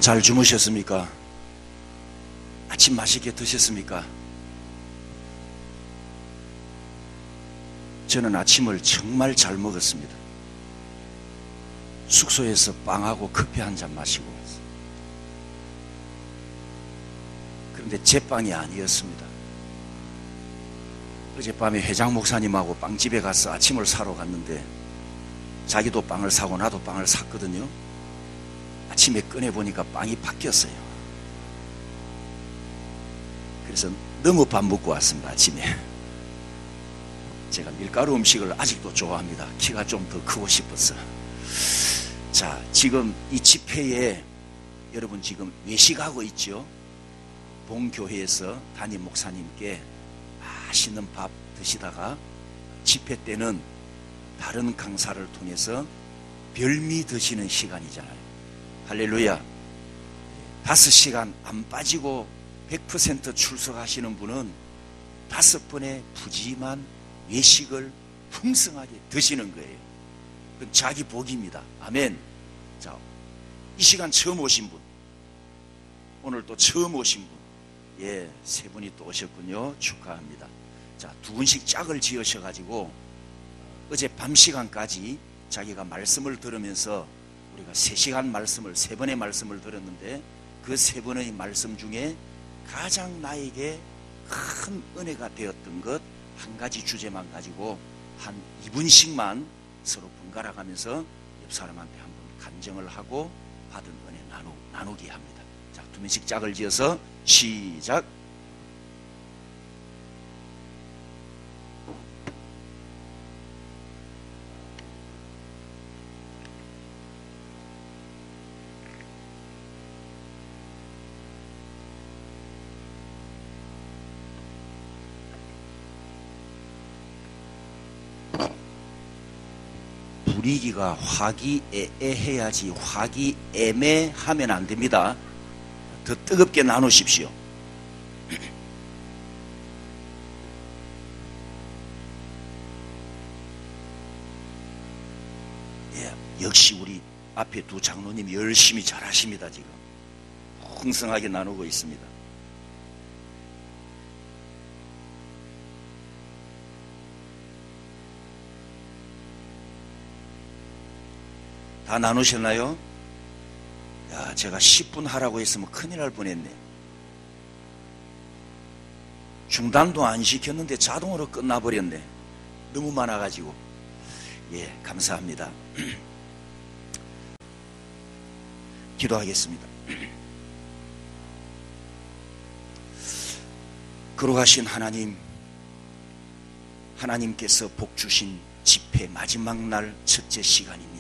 잘 주무셨습니까? 아침 맛있게 드셨습니까? 저는 아침을 정말 잘 먹었습니다. 숙소에서 빵하고 커피 한 잔 마시고 왔어요. 그런데 제 빵이 아니었습니다. 어젯밤에 회장 목사님하고 빵집에 가서 아침을 사러 갔는데 자기도 빵을 사고 나도 빵을 샀거든요. 아침에 꺼내보니까 빵이 바뀌었어요. 그래서 너무 밥 먹고 왔습니다. 아침에 제가 밀가루 음식을 아직도 좋아합니다. 키가 좀 더 크고 싶어서. 자, 지금 이 집회에 여러분 지금 외식하고 있죠. 본교회에서 담임 목사님께 맛있는 밥 드시다가 집회 때는 다른 강사를 통해서 별미 드시는 시간이잖아요. 할렐루야. 5시간 안 빠지고 100% 출석하시는 분은 5번의 푸짐한 외식을 풍성하게 드시는 거예요. 그건 자기 복입니다. 아멘. 자, 이 시간 처음 오신 분, 오늘 또 처음 오신 분, 예, 3분이 또 오셨군요. 축하합니다. 자, 2분씩 짝을 지으셔가지고 어제 밤 시간까지 자기가 말씀을 들으면서 우리가 3시간 말씀을 3번의 말씀을 들었는데 그 3번의 말씀 중에 가장 나에게 큰 은혜가 되었던 것 한 가지 주제만 가지고 한 2분씩만 서로 번갈아 가면서 옆 사람한테 한번 간증을 하고 받은 은혜 나누기 합니다. 자, 2분씩 짝을 지어서 시작. 분위기가 화기애애해야지 화기애매하면 안 됩니다. 더 뜨겁게 나누십시오. 예, 역시 우리 앞에 2 장로님이 열심히 잘하십니다. 지금 풍성하게 나누고 있습니다. 다 나누셨나요? 야, 제가 10분 하라고 했으면 큰일 날 뻔했네. 중단도 안 시켰는데 자동으로 끝나버렸네. 너무 많아가지고. 예, 감사합니다. 기도하겠습니다. 거룩하신 하나님, 하나님께서 복 주신 집회 마지막 날 첫째 시간입니다.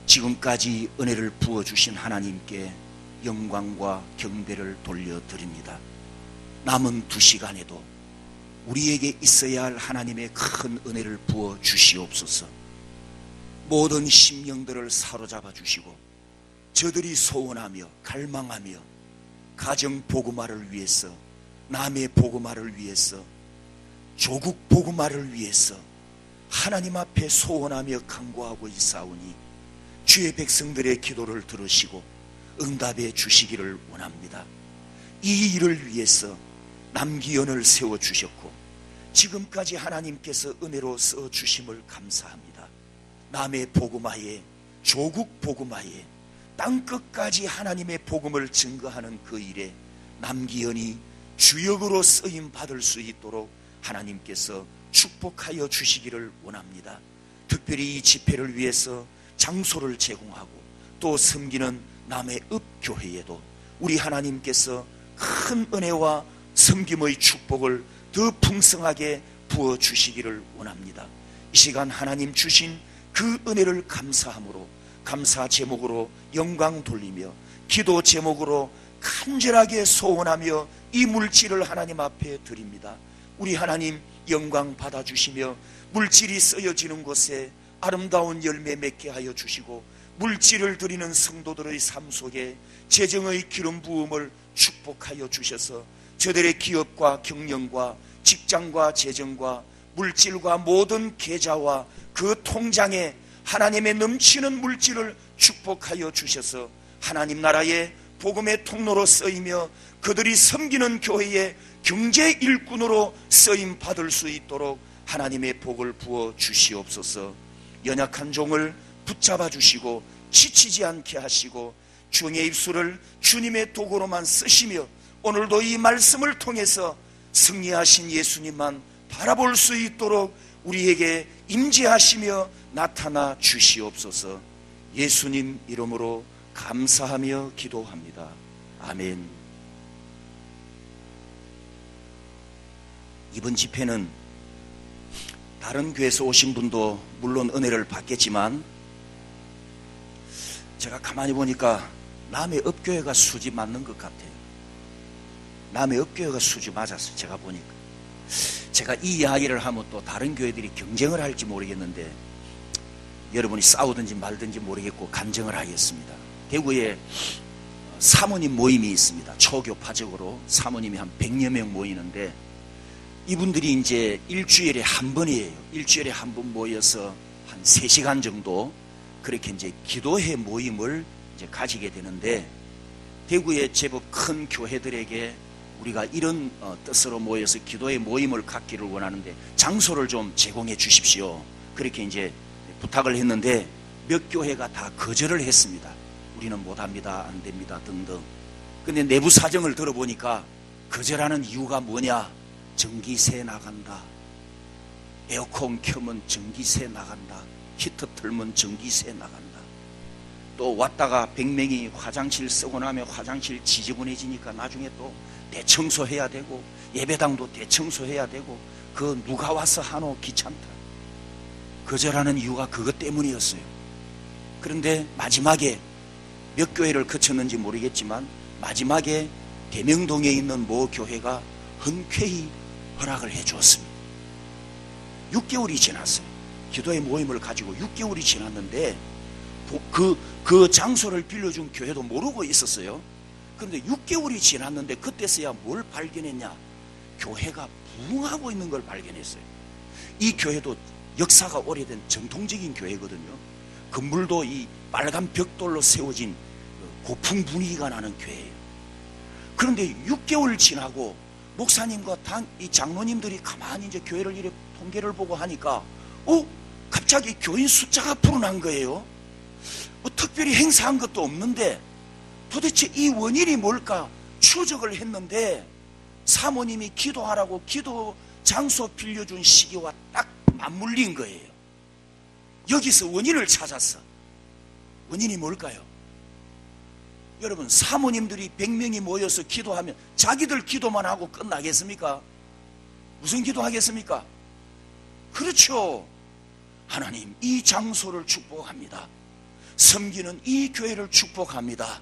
지금까지 은혜를 부어주신 하나님께 영광과 경배를 돌려드립니다. 남은 2시간에도 우리에게 있어야 할 하나님의 큰 은혜를 부어 주시옵소서. 모든 심령들을 사로잡아 주시고 저들이 소원하며 갈망하며 가정 복음화를 위해서, 남의 복음화를 위해서, 조국 복음화를 위해서 하나님 앞에 소원하며 간구하고 있사오니 주의 백성들의 기도를 들으시고 응답해 주시기를 원합니다. 이 일을 위해서 남기연을 세워주셨고 지금까지 하나님께서 은혜로 써주심을 감사합니다. 남의 복음화에, 조국 복음화에, 땅끝까지 하나님의 복음을 증거하는 그 일에 남기연이 주역으로 쓰임받을 수 있도록 하나님께서 축복하여 주시기를 원합니다. 특별히 이 집회를 위해서 장소를 제공하고 또 섬기는 남의 읍교회에도 우리 하나님께서 큰 은혜와 섬김의 축복을 더 풍성하게 부어주시기를 원합니다. 이 시간 하나님 주신 그 은혜를 감사함으로, 감사 제목으로 영광 돌리며 기도 제목으로 간절하게 소원하며 이 물질을 하나님 앞에 드립니다. 우리 하나님 영광 받아주시며 물질이 쓰여지는 곳에 아름다운 열매 맺게 하여 주시고 물질을 드리는 성도들의 삶 속에 재정의 기름 부음을 축복하여 주셔서 저들의 기업과 경영과 직장과 재정과 물질과 모든 계좌와 그 통장에 하나님의 넘치는 물질을 축복하여 주셔서 하나님 나라의 복음의 통로로 쓰이며 그들이 섬기는 교회의 경제 일꾼으로 쓰임 받을 수 있도록 하나님의 복을 부어 주시옵소서. 연약한 종을 붙잡아 주시고 지치지 않게 하시고 주의 입술을 주님의 도구로만 쓰시며 오늘도 이 말씀을 통해서 승리하신 예수님만 바라볼 수 있도록 우리에게 임재하시며 나타나 주시옵소서. 예수님 이름으로 감사하며 기도합니다. 아멘. 이번 집회는 다른 교회에서 오신 분도 물론 은혜를 받겠지만 제가 가만히 보니까 남의 읍교회가 수지 맞는 것 같아요. 남의 읍교회가 수지 맞았어요. 제가 보니까. 제가 이 이야기를 하면 또 다른 교회들이 경쟁을 할지 모르겠는데 여러분이 싸우든지 말든지 모르겠고 간증을 하겠습니다. 대구에 사모님 모임이 있습니다. 초교파적으로 사모님이 한 100여 명 모이는데 이분들이 이제 일주일에 한 번이에요. 일주일에 한 번 모여서 한 3시간 정도 그렇게 이제 기도회 모임을 이제 가지게 되는데 대구의 제법 큰 교회들에게 우리가 이런 뜻으로 모여서 기도회 모임을 갖기를 원하는데 장소를 좀 제공해 주십시오. 그렇게 이제 부탁을 했는데 몇 교회가 다 거절을 했습니다. 우리는 못합니다. 안 됩니다. 등등. 근데 내부 사정을 들어보니까 거절하는 이유가 뭐냐? 전기세 나간다. 에어컨 켜면 전기세 나간다. 히터 틀면 전기세 나간다. 또 왔다가 100명이 화장실 쓰고 나면 화장실 지저분해지니까 나중에 또 대청소해야 되고 예배당도 대청소해야 되고 그 누가 와서 하노 귀찮다. 거절하는 이유가 그것 때문이었어요. 그런데 마지막에 몇 교회를 거쳤는지 모르겠지만 마지막에 계명동에 있는 모 교회가 흔쾌히 허락을 해 주었습니다. 6개월이 지났어요. 기도의 모임을 가지고 6개월이 지났는데 그 장소를 빌려준 교회도 모르고 있었어요. 그런데 6개월이 지났는데 그때서야 뭘 발견했냐? 교회가 부흥하고 있는 걸 발견했어요. 이 교회도 역사가 오래된 전통적인 교회거든요. 건물도 이 빨간 벽돌로 세워진 고풍 분위기가 나는 교회예요. 그런데 6개월 지나고 목사님과 이 장로님들이 가만히 이제 교회를 이렇게 통계를 보고 하니까 갑자기 교인 숫자가 불어난 거예요. 특별히 행사한 것도 없는데 도대체 이 원인이 뭘까 추적을 했는데 사모님이 기도하라고 기도 장소 빌려준 시기와 딱 맞물린 거예요. 여기서 원인을 찾았어. 원인이 뭘까요? 여러분, 사모님들이 100명이 모여서 기도하면 자기들 기도만 하고 끝나겠습니까? 무슨 기도하겠습니까? 그렇죠. 하나님, 이 장소를 축복합니다. 섬기는 이 교회를 축복합니다.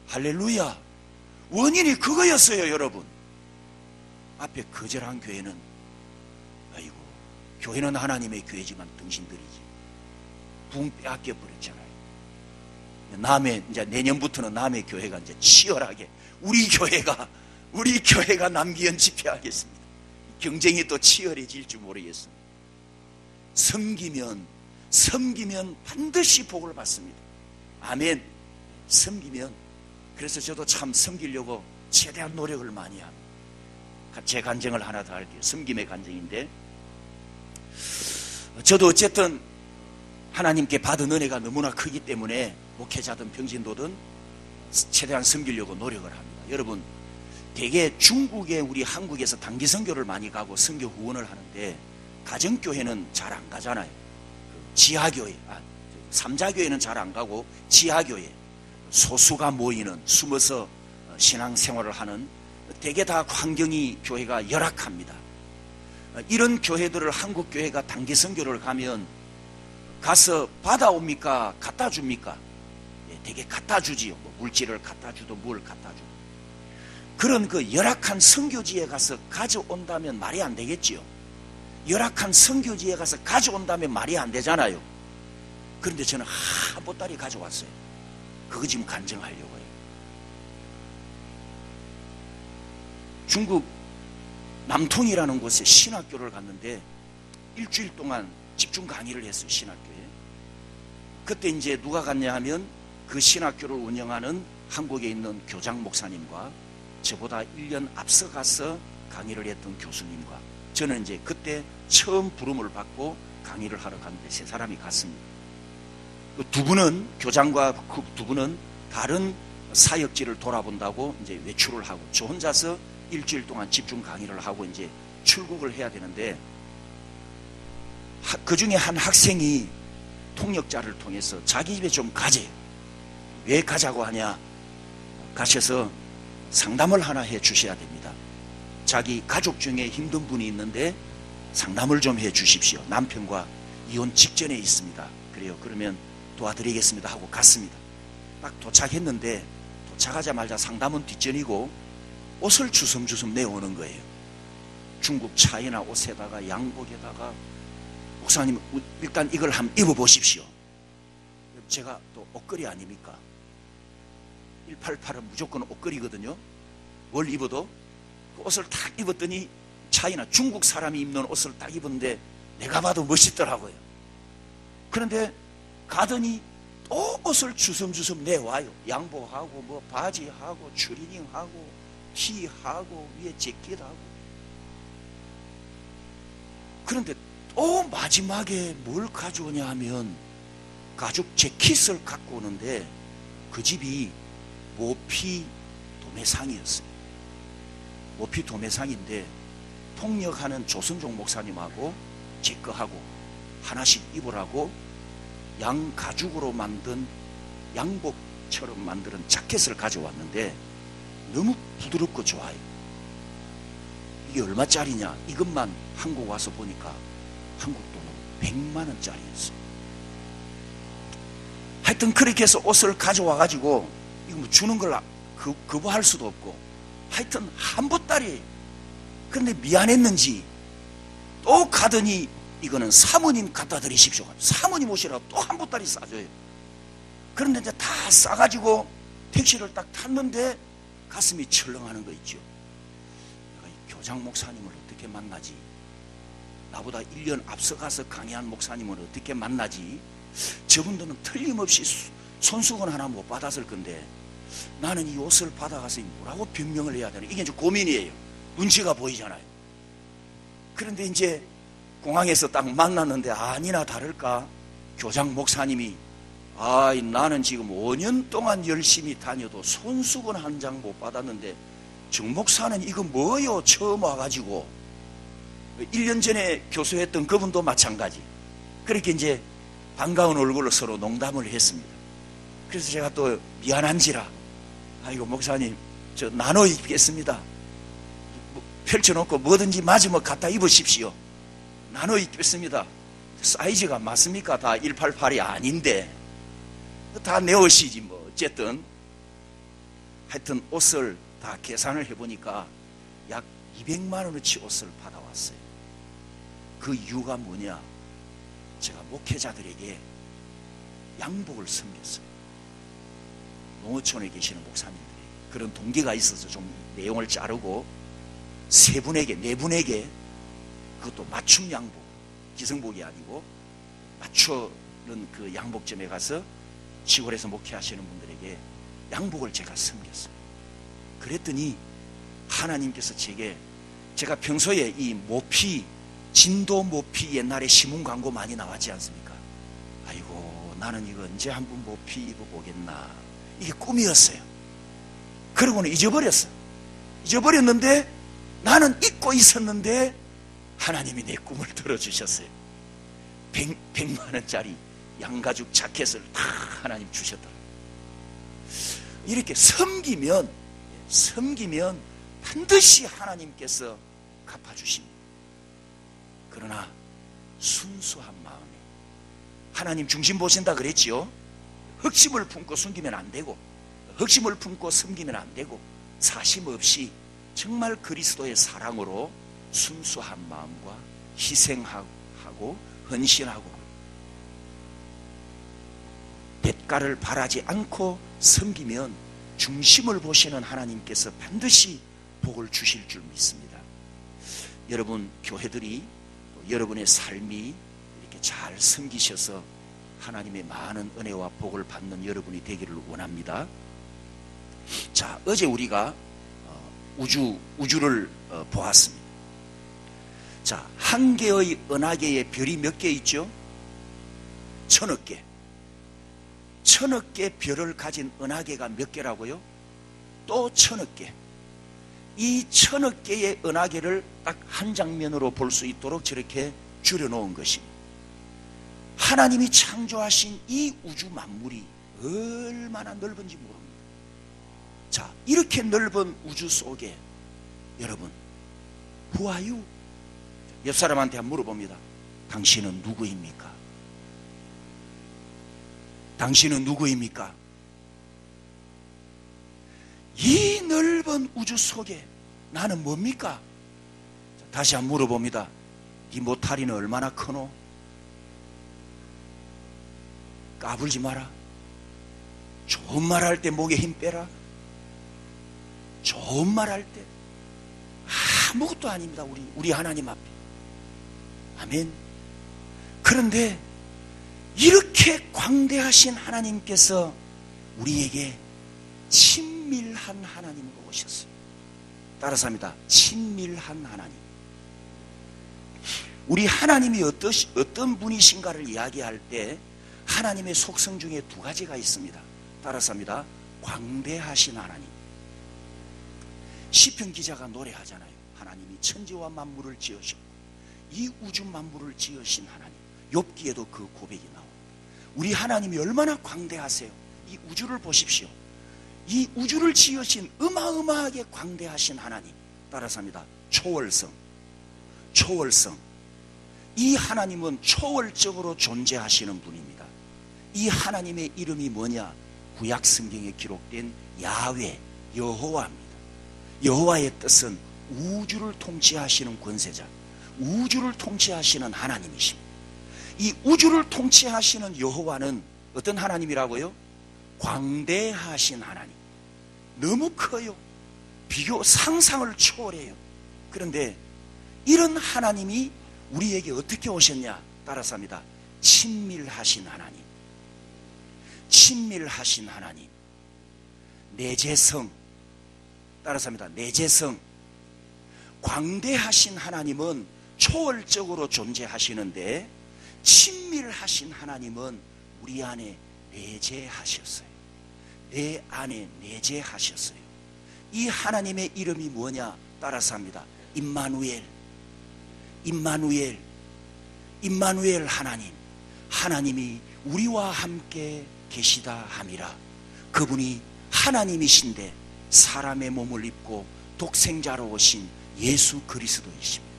할렐루야. 원인이 그거였어요. 여러분, 앞에 거절한 교회는 아이고, 교회는 하나님의 교회지만 당신들이지 붕 빼앗겨 버렸잖아요. 이제 내년부터는 남의 교회가 이제 치열하게 우리 교회가 남기현 집회하겠습니다. 경쟁이 또 치열해질 줄 모르겠습니다. 섬기면 반드시 복을 받습니다. 아멘. 섬기면. 그래서 저도 참 섬기려고 최대한 노력을 많이 합니다. 제 간증을 하나 더 할게요. 섬김의 간증인데, 저도 어쨌든 하나님께 받은 은혜가 너무나 크기 때문에 목회자든 평신도든 최대한 섬기려고 노력을 합니다. 여러분, 대개 중국에 우리 한국에서 단기 선교를 많이 가고 선교 후원을 하는데 가정교회는 잘 안 가잖아요. 지하교회, 삼자교회는 잘 안 가고 지하교회, 소수가 모이는 숨어서 신앙생활을 하는 대개 다 환경이 교회가 열악합니다. 이런 교회들을 한국 교회가 단기 선교를 가면 가서 받아옵니까? 갖다 줍니까? 되게 갖다 주지요. 물질을 갖다 주도 뭘 갖다 주도. 그런 그 열악한 선교지에 가서 가져온다면 말이 안 되겠지요. 열악한 선교지에 가서 가져온다면 말이 안 되잖아요. 그런데 저는 한 보따리 가져왔어요. 그거 지금 간증하려고 해요. 중국 남통이라는 곳에 신학교를 갔는데 일주일 동안 집중 강의를 했어요. 신학교에. 그때 이제 누가 갔냐 하면 그 신학교를 운영하는 한국에 있는 교장 목사님과 저보다 1년 앞서가서 강의를 했던 교수님과 저는 이제 그때 처음 부름을 받고 강의를 하러 갔는데 세 사람이 갔습니다. 그 두 분은 교장과 그 두 분은 다른 사역지를 돌아본다고 이제 외출을 하고 저 혼자서 일주일 동안 집중 강의를 하고 이제 출국을 해야 되는데 그 중에 한 학생이 통역자를 통해서 자기 집에 좀 가재. 왜 가자고 하냐? 가셔서 상담을 하나 해 주셔야 됩니다. 자기 가족 중에 힘든 분이 있는데 상담을 좀 해 주십시오. 남편과 이혼 직전에 있습니다. 그래요. 그러면 도와드리겠습니다 하고 갔습니다. 딱 도착했는데 도착하자마자 상담은 뒷전이고 옷을 주섬주섬 내오는 거예요. 중국 차이나 옷에다가 양복에다가 목사님 일단 이걸 한번 입어보십시오. 제가 또 옷걸이 아닙니까? 188은 무조건 옷걸이거든요. 뭘 입어도 그 옷을 딱 입었더니 차이나 중국 사람이 입는 옷을 딱 입었는데 내가 봐도 멋있더라고요. 그런데 가더니 또 옷을 주섬주섬 내와요. 양복하고 뭐 바지하고 추리닝하고 티하고 위에 재킷하고. 그런데 또 마지막에 뭘 가져오냐 하면 가죽 재킷을 갖고 오는데 그 집이 모피 도매상이었어요. 모피 도매상인데 통역하는 조선종 목사님하고 제 거하고 하나씩 입으라고 양가죽으로 만든 양복처럼 만드는 자켓을 가져왔는데 너무 부드럽고 좋아요. 이게 얼마짜리냐? 이것만 한국 와서 보니까 한국 돈으로 100만 원짜리였어요. 하여튼 그렇게 해서 옷을 가져와 가지고 이거 뭐 주는 걸 거부할 수도 없고 하여튼 한 보따리예요. 그런데 미안했는지 또 가더니 이거는 사모님 갖다 드리십시오. 사모님 오시라고 또 한 보따리 싸줘요. 그런데 이제 다 싸가지고 택시를 딱 탔는데 가슴이 철렁하는 거 있죠. 내가 이 교장 목사님을 어떻게 만나지? 나보다 1년 앞서가서 강의한 목사님을 어떻게 만나지? 저분들은 틀림없이 손수건 하나 못 받았을 건데 나는 이 옷을 받아가서 뭐라고 변명을 해야 되나? 이게 이제 고민이에요. 눈치가 보이잖아요. 그런데 이제 공항에서 딱 만났는데 아니나 다를까 교장 목사님이 나는 지금 5년 동안 열심히 다녀도 손수건 한 장 못 받았는데 정 목사는 이거 뭐요? 처음 와가지고 1년 전에 교수했던 그분도 마찬가지. 그렇게 이제 반가운 얼굴로 서로 농담을 했습니다. 그래서 제가 또 미안한지라 아이고 목사님 저 나눠 입겠습니다. 펼쳐놓고 뭐든지 맞으면 갖다 입으십시오. 나눠 입겠습니다. 사이즈가 맞습니까? 다 188이 아닌데 다 내오시지 뭐. 어쨌든 하여튼 옷을 다 계산을 해보니까 약 200만 원어치 옷을 받아왔어요. 그 이유가 뭐냐? 제가 목회자들에게 양복을 섬겼어요. 농어촌에 계시는 목사님들이 그런 동기가 있어서 좀 내용을 자르고 네 분에게 그것도 맞춤 양복, 기성복이 아니고 맞추는 그 양복점에 가서 시골에서 목회하시는 분들에게 양복을 제가 섬겼어요. 그랬더니 하나님께서 제가 평소에 이 모피, 진도 모피 옛날에 신문 광고 많이 나왔지 않습니까? 아이고 나는 이거 언제 한번 모피 입어보겠나. 이게 꿈이었어요. 그러고는 잊어버렸는데 나는 잊고 있었는데 하나님이 내 꿈을 들어주셨어요. 100만 원짜리 양가죽 자켓을 다 하나님 주셨더라고요. 이렇게 섬기면 반드시 하나님께서 갚아주십니다. 그러나 순수한 마음에 하나님 중심 보신다 그랬지요. 흑심을 품고 숨기면 안 되고 흑심을 품고 섬기면 안 되고 사심 없이 정말 그리스도의 사랑으로 순수한 마음과 희생하고 헌신하고 대가를 바라지 않고 섬기면 중심을 보시는 하나님께서 반드시 복을 주실 줄 믿습니다. 여러분 교회들이 또 여러분의 삶이 이렇게 잘 섬기셔서 하나님의 많은 은혜와 복을 받는 여러분이 되기를 원합니다. 자, 어제 우리가 우주를 보았습니다. 자, 한 개의 은하계에 별이 몇 개 있죠? 1000억 개. 1000억 개 별을 가진 은하계가 몇 개라고요? 또 1000억 개. 이 1000억 개의 은하계를 딱 한 장면으로 볼 수 있도록 저렇게 줄여놓은 것입니다. 하나님이 창조하신 이 우주 만물이 얼마나 넓은지 모릅니다. 자, 이렇게 넓은 우주 속에 여러분, who are you? 옆 사람한테 한번 물어봅니다. 당신은 누구입니까? 당신은 누구입니까? 이 넓은 우주 속에 나는 뭡니까? 다시 한번 물어봅니다. 네 모타리는 얼마나 크노? 까불지 마라. 좋은 말 할 때 목에 힘 빼라. 좋은 말 할 때 아무것도 아닙니다. 우리 하나님 앞에. 아멘. 그런데 이렇게 광대하신 하나님께서 우리에게 친밀한 하나님으로 오셨어요. 따라서 합니다. 친밀한 하나님. 우리 하나님이 어떤 분이신가를 이야기할 때 하나님의 속성 중에 두 가지가 있습니다. 따라서 합니다. 광대하신 하나님. 시편 기자가 노래하잖아요. 하나님이 천지와 만물을 지으셨고 이 우주 만물을 지으신 하나님. 욥기에도 그 고백이 나옵니다. 우리 하나님이 얼마나 광대하세요. 이 우주를 보십시오. 이 우주를 지으신 어마어마하게 광대하신 하나님. 따라서 합니다. 초월성. 초월성. 이 하나님은 초월적으로 존재하시는 분입니다. 이 하나님의 이름이 뭐냐? 구약 성경에 기록된 야훼, 여호와입니다. 여호와의 뜻은 우주를 통치하시는 권세자, 우주를 통치하시는 하나님이십니다. 이 우주를 통치하시는 여호와는 어떤 하나님이라고요? 광대하신 하나님. 너무 커요. 상상을 초월해요. 그런데 이런 하나님이 우리에게 어떻게 오셨냐? 따라서 합니다. 친밀하신 하나님. 친밀하신 하나님. 내재성. 따라서 합니다. 내재성. 광대하신 하나님은 초월적으로 존재하시는데 친밀하신 하나님은 우리 안에 내재하셨어요. 내 안에 내재하셨어요. 이 하나님의 이름이 뭐냐? 따라서 합니다. 임마누엘. 임마누엘. 임마누엘 하나님. 하나님이 우리와 함께 계시다 함이라. 그분이 하나님이신데 사람의 몸을 입고 독생자로 오신 예수 그리스도이십니다.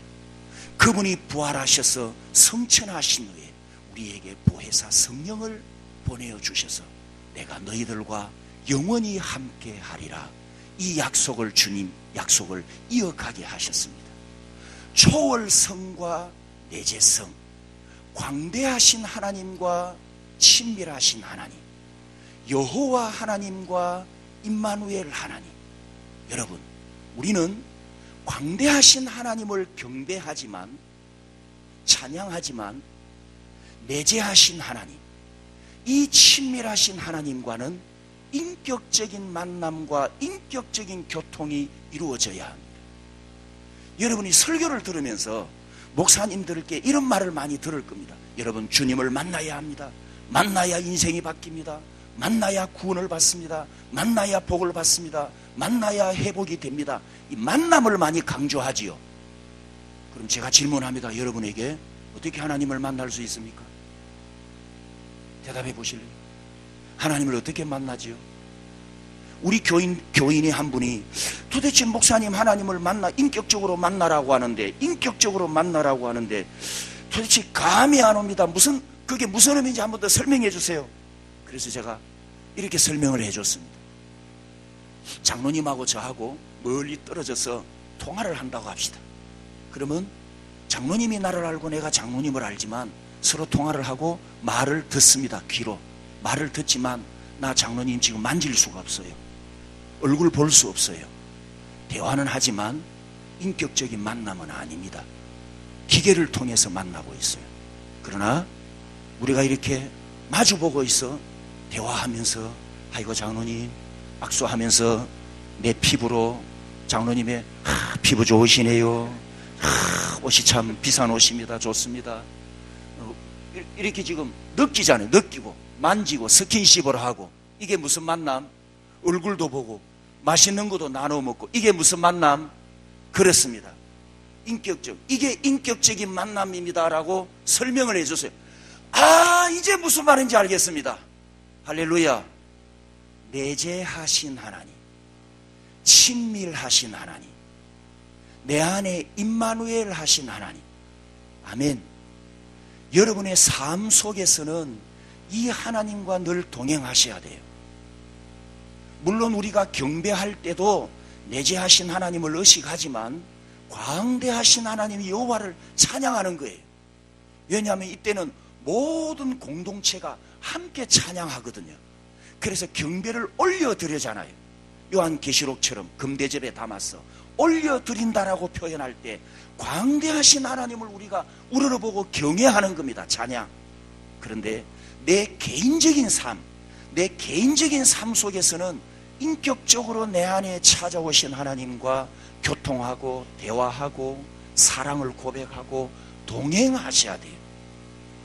그분이 부활하셔서 성천하신 후에 우리에게 보혜사 성령을 보내어 주셔서 내가 너희들과 영원히 함께 하리라. 이 약속을 주님 약속을 이어가게 하셨습니다. 초월성과 내재성, 광대하신 하나님과 친밀하신 하나님, 여호와 하나님과 임마누엘 하나님. 여러분, 우리는 광대하신 하나님을 경배하지만, 찬양하지만 내재하신 하나님, 이 친밀하신 하나님과는 인격적인 만남과 인격적인 교통이 이루어져야 합니다. 여러분이 설교를 들으면서 목사님들께 이런 말을 많이 들을 겁니다. 여러분, 주님을 만나야 합니다. 만나야 인생이 바뀝니다. 만나야 구원을 받습니다. 만나야 복을 받습니다. 만나야 회복이 됩니다. 이 만남을 많이 강조하지요. 그럼 제가 질문합니다. 여러분에게 어떻게 하나님을 만날 수 있습니까? 대답해 보실래요? 하나님을 어떻게 만나지요? 우리 교인이 한 분이 도대체 목사님 하나님을 인격적으로 만나라고 하는데 도대체 감이 안 옵니다. 그게 무슨 의미인지 한 번 더 설명해 주세요. 그래서 제가 이렇게 설명을 해줬습니다. 장로님하고 저하고 멀리 떨어져서 통화를 한다고 합시다. 그러면 장로님이 나를 알고 내가 장로님을 알지만 서로 통화를 하고 말을 듣습니다. 귀로 말을 듣지만 나 장로님 지금 만질 수가 없어요. 얼굴 볼 수 없어요. 대화는 하지만 인격적인 만남은 아닙니다. 기계를 통해서 만나고 있어요. 그러나 우리가 이렇게 마주보고 있어. 대화하면서 아이고 장로님 악수하면서 내 피부로 장로님의 피부 좋으시네요. 옷이 참 비싼 옷입니다. 좋습니다. 이렇게 지금 느끼잖아요. 느끼고 만지고 스킨십을 하고. 이게 무슨 만남? 얼굴도 보고 맛있는 것도 나눠 먹고. 이게 무슨 만남? 그렇습니다. 이게 인격적인 만남입니다라고 설명을 해줬어요. 아, 이제 무슨 말인지 알겠습니다. 할렐루야. 내재하신 하나님, 친밀하신 하나님, 내 안에 임마누엘 하신 하나님. 아멘. 여러분의 삶 속에서는 이 하나님과 늘 동행하셔야 돼요. 물론 우리가 경배할 때도 내재하신 하나님을 의식하지만 광대하신 하나님 여호와를 찬양하는 거예요. 왜냐하면 이때는 모든 공동체가 함께 찬양하거든요. 그래서 경배를 올려드리잖아요. 요한계시록처럼 금대접에 담아서 올려드린다라고 표현할 때 광대하신 하나님을 우리가 우러러보고 경외하는 겁니다. 찬양. 그런데 내 개인적인 삶 속에서는 인격적으로 내 안에 찾아오신 하나님과 교통하고 대화하고 사랑을 고백하고 동행하셔야 돼요.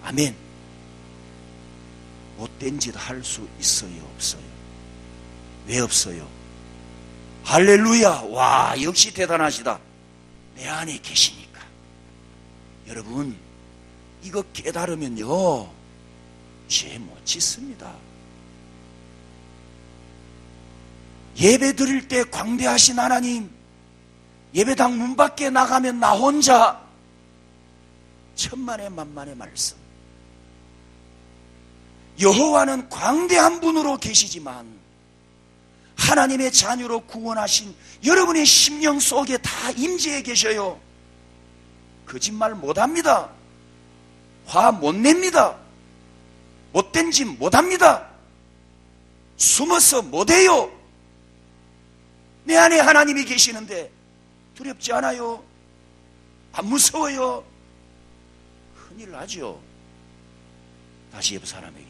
아멘. 못된 짓 할 수 있어요, 없어요? 왜 없어요? 할렐루야. 와, 역시 대단하시다. 내 안에 계시니까. 여러분, 이거 깨달으면요 죄 못 짓습니다. 예배 드릴 때 광대하신 하나님, 예배당 문 밖에 나가면 나 혼자 천만의 만만의 말씀. 여호와는 광대한 분으로 계시지만 하나님의 자녀로 구원하신 여러분의 심령 속에 다 임재해 계셔요. 거짓말 못합니다. 화 못 냅니다. 못된 짓 못합니다. 숨어서 못해요. 내 안에 하나님이 계시는데 두렵지 않아요? 안 무서워요? 큰일 나죠. 다시 옆 사람에게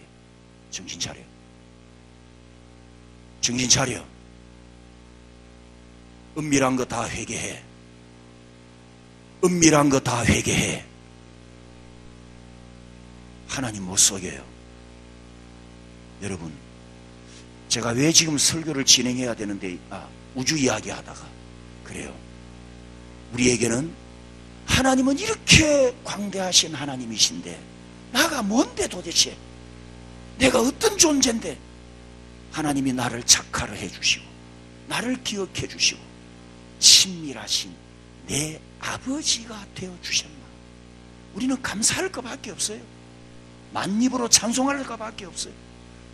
정신 차려. 정신 차려. 은밀한 거 다 회개해. 은밀한 거 다 회개해. 하나님 못 속여요. 여러분, 제가 왜 지금 설교를 진행해야 되는데 우주 이야기 하다가 그래요. 우리에게는 하나님은 이렇게 광대하신 하나님이신데 나가 뭔데 도대체, 내가 어떤 존재인데 하나님이 나를 작화를 해주시고 나를 기억해 주시고 친밀하신 내 아버지가 되어주셨나. 우리는 감사할 것밖에 없어요. 만입으로 찬송할 것밖에 없어요.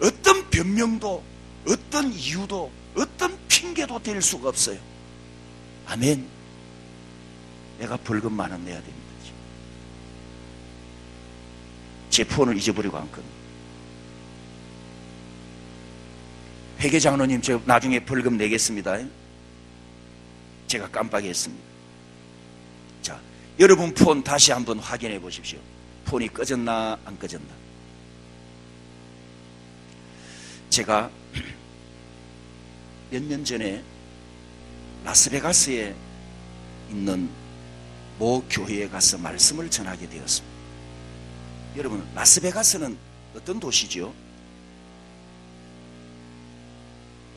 어떤 변명도 어떤 이유도 어떤 핑계도 될 수가 없어요. 아멘. 내가 벌금 10,000원 내야 됩니다. 제 폰을 잊어버리고 왔거든요. 회계장로님, 저 나중에 벌금 내겠습니다. 제가 깜빡했습니다. 자, 여러분 폰 다시 한번 확인해 보십시오. 폰이 꺼졌나 안 꺼졌나. 제가 몇 년 전에 라스베가스에 있는 모 교회에 가서 말씀을 전하게 되었습니다. 여러분, 라스베가스는 어떤 도시죠?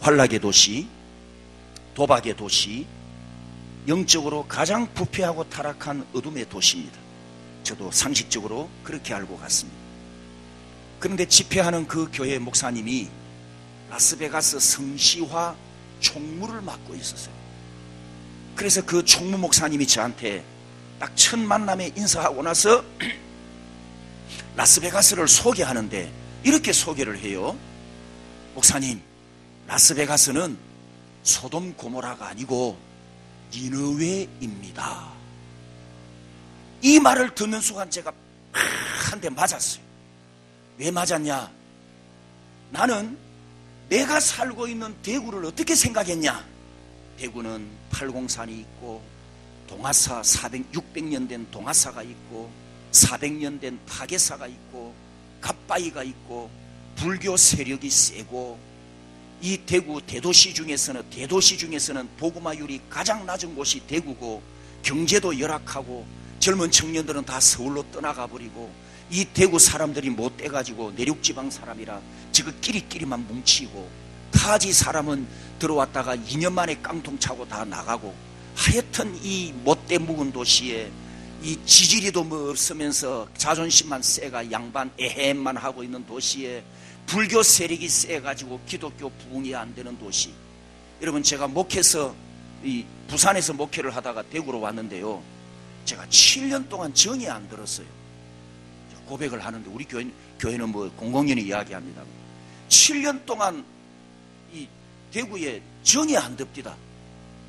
환락의 도시, 도박의 도시, 영적으로 가장 부패하고 타락한 어둠의 도시입니다. 저도 상식적으로 그렇게 알고 갔습니다. 그런데 집회하는 그 교회 목사님이 라스베가스 성시화 총무를 맡고 있었어요. 그래서 그 총무 목사님이 저한테 딱 첫 만남에 인사하고 나서 라스베가스를 소개하는데 이렇게 소개를 해요. 목사님, 라스베가스는 소돔 고모라가 아니고 니느웨입니다. 이 말을 듣는 순간 제가 한 대 맞았어요. 왜 맞았냐? 나는 내가 살고 있는 대구를 어떻게 생각했냐? 대구는 팔공산이 있고 동아사 600년 된 동아사가 있고 400년 된 파괴사가 있고 갓바위가 있고 불교 세력이 세고, 이 대구 대도시 중에서는 복음화율이 가장 낮은 곳이 대구고, 경제도 열악하고 젊은 청년들은 다 서울로 떠나가 버리고, 이 대구 사람들이 못 돼가지고 내륙지방 사람이라 지그끼리끼리만 뭉치고, 타지 사람은 들어왔다가 2년 만에 깡통 차고 다 나가고, 하여튼 이 못돼 묵은 도시에 이 지지리도 뭐 없으면서 자존심만 세가 양반 에헴만 하고 있는 도시에 불교 세력이 세가지고 기독교 부흥이 안 되는 도시. 여러분, 제가 부산에서 목회를 하다가 대구로 왔는데요, 제가 7년 동안 정이 안 들었어요. 고백을 하는데, 우리 교회는 뭐 공공연히 이야기합니다. 7년 동안 이 대구에 정이 안 듭디다.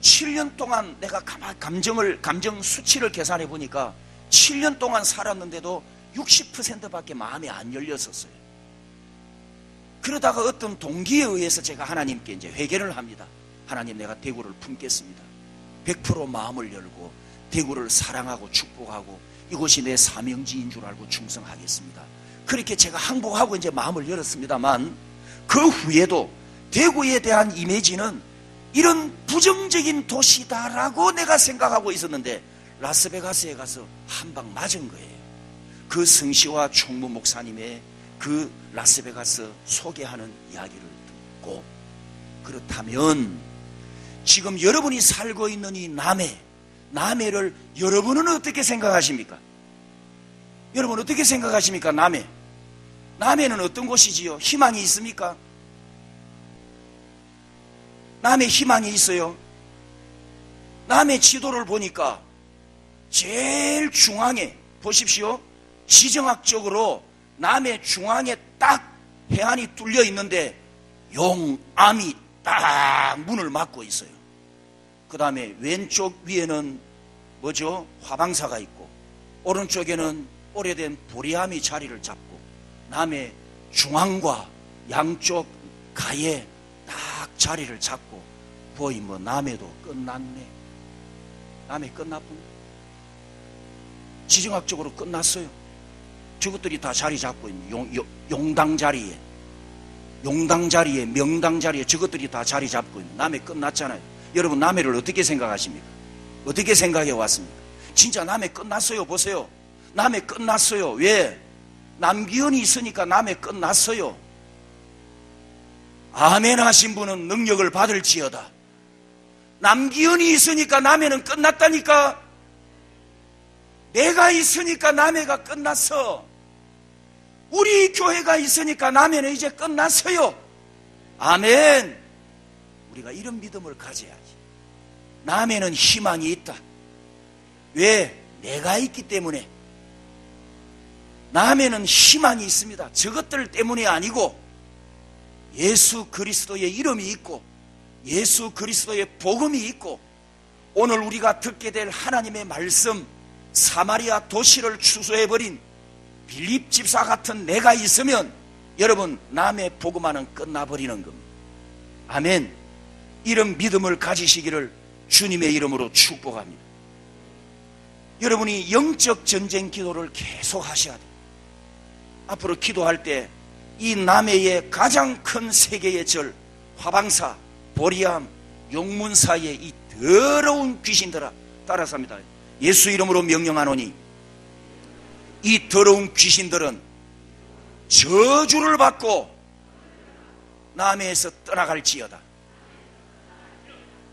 7년 동안 내가 감정 수치를 계산해 보니까 7년 동안 살았는데도 60%밖에 마음이 안 열렸었어요. 그러다가 어떤 동기에 의해서 제가 하나님께 이제 회개를 합니다. 하나님, 내가 대구를 품겠습니다. 100% 마음을 열고 대구를 사랑하고 축복하고 이곳이 내 사명지인 줄 알고 충성하겠습니다. 그렇게 제가 항복하고 이제 마음을 열었습니다만, 그 후에도 대구에 대한 이미지는 이런 부정적인 도시다라고 내가 생각하고 있었는데, 라스베가스에 가서 한 방 맞은 거예요. 그 성시와 총무 목사님의 그 라스베가스 소개하는 이야기를 듣고, 그렇다면 지금 여러분이 살고 있는 이 남해를 여러분은 어떻게 생각하십니까? 여러분 어떻게 생각하십니까? 남해는 어떤 곳이지요? 희망이 있습니까? 남해 희망이 있어요. 남해 지도를 보니까 제일 중앙에 보십시오. 지정학적으로 남해 중앙에 딱 해안이 뚫려 있는데 용암이 딱 문을 막고 있어요. 그 다음에 왼쪽 위에는 뭐죠? 화방사가 있고, 오른쪽에는 오래된 보리암이 자리를 잡고, 남해 중앙과 양쪽 가에 딱 자리를 잡고, 거의 뭐 남해도 끝났네. 남해 끝났군. 지정학적으로 끝났어요. 저것들이 다 자리 잡고 있는 용당 자리에, 명당 자리에 저것들이 다 자리 잡고 있는 남해 끝났잖아요. 여러분, 남해를 어떻게 생각하십니까? 어떻게 생각해 왔습니까? 진짜 남해 끝났어요. 보세요. 남해 끝났어요. 왜? 남기현이 있으니까 남해 끝났어요. 아멘 하신 분은 능력을 받을지어다. 남기현이 있으니까 남해는 끝났다니까. 내가 있으니까 남해가 끝났어. 우리 교회가 있으니까 남해는 이제 끝났어요. 아멘. 우리가 이런 믿음을 가져야지. 남해는 희망이 있다. 왜? 내가 있기 때문에. 남해는 희망이 있습니다. 저것들 때문이 아니고, 예수 그리스도의 이름이 있고, 예수 그리스도의 복음이 있고, 오늘 우리가 듣게 될 하나님의 말씀, 사마리아 도시를 추수해버린 빌립 집사 같은 내가 있으면 여러분, 남의 복음화는 끝나버리는 겁니다. 아멘. 이런 믿음을 가지시기를 주님의 이름으로 축복합니다. 여러분이 영적 전쟁 기도를 계속 하셔야 돼요. 앞으로 기도할 때 이 남해의 가장 큰 세 개의 절, 화방사, 보리암, 용문 사이에 이 더러운 귀신들아, 따라서 합니다. 예수 이름으로 명령하노니 이 더러운 귀신들은 저주를 받고 남해에서 떠나갈지어다.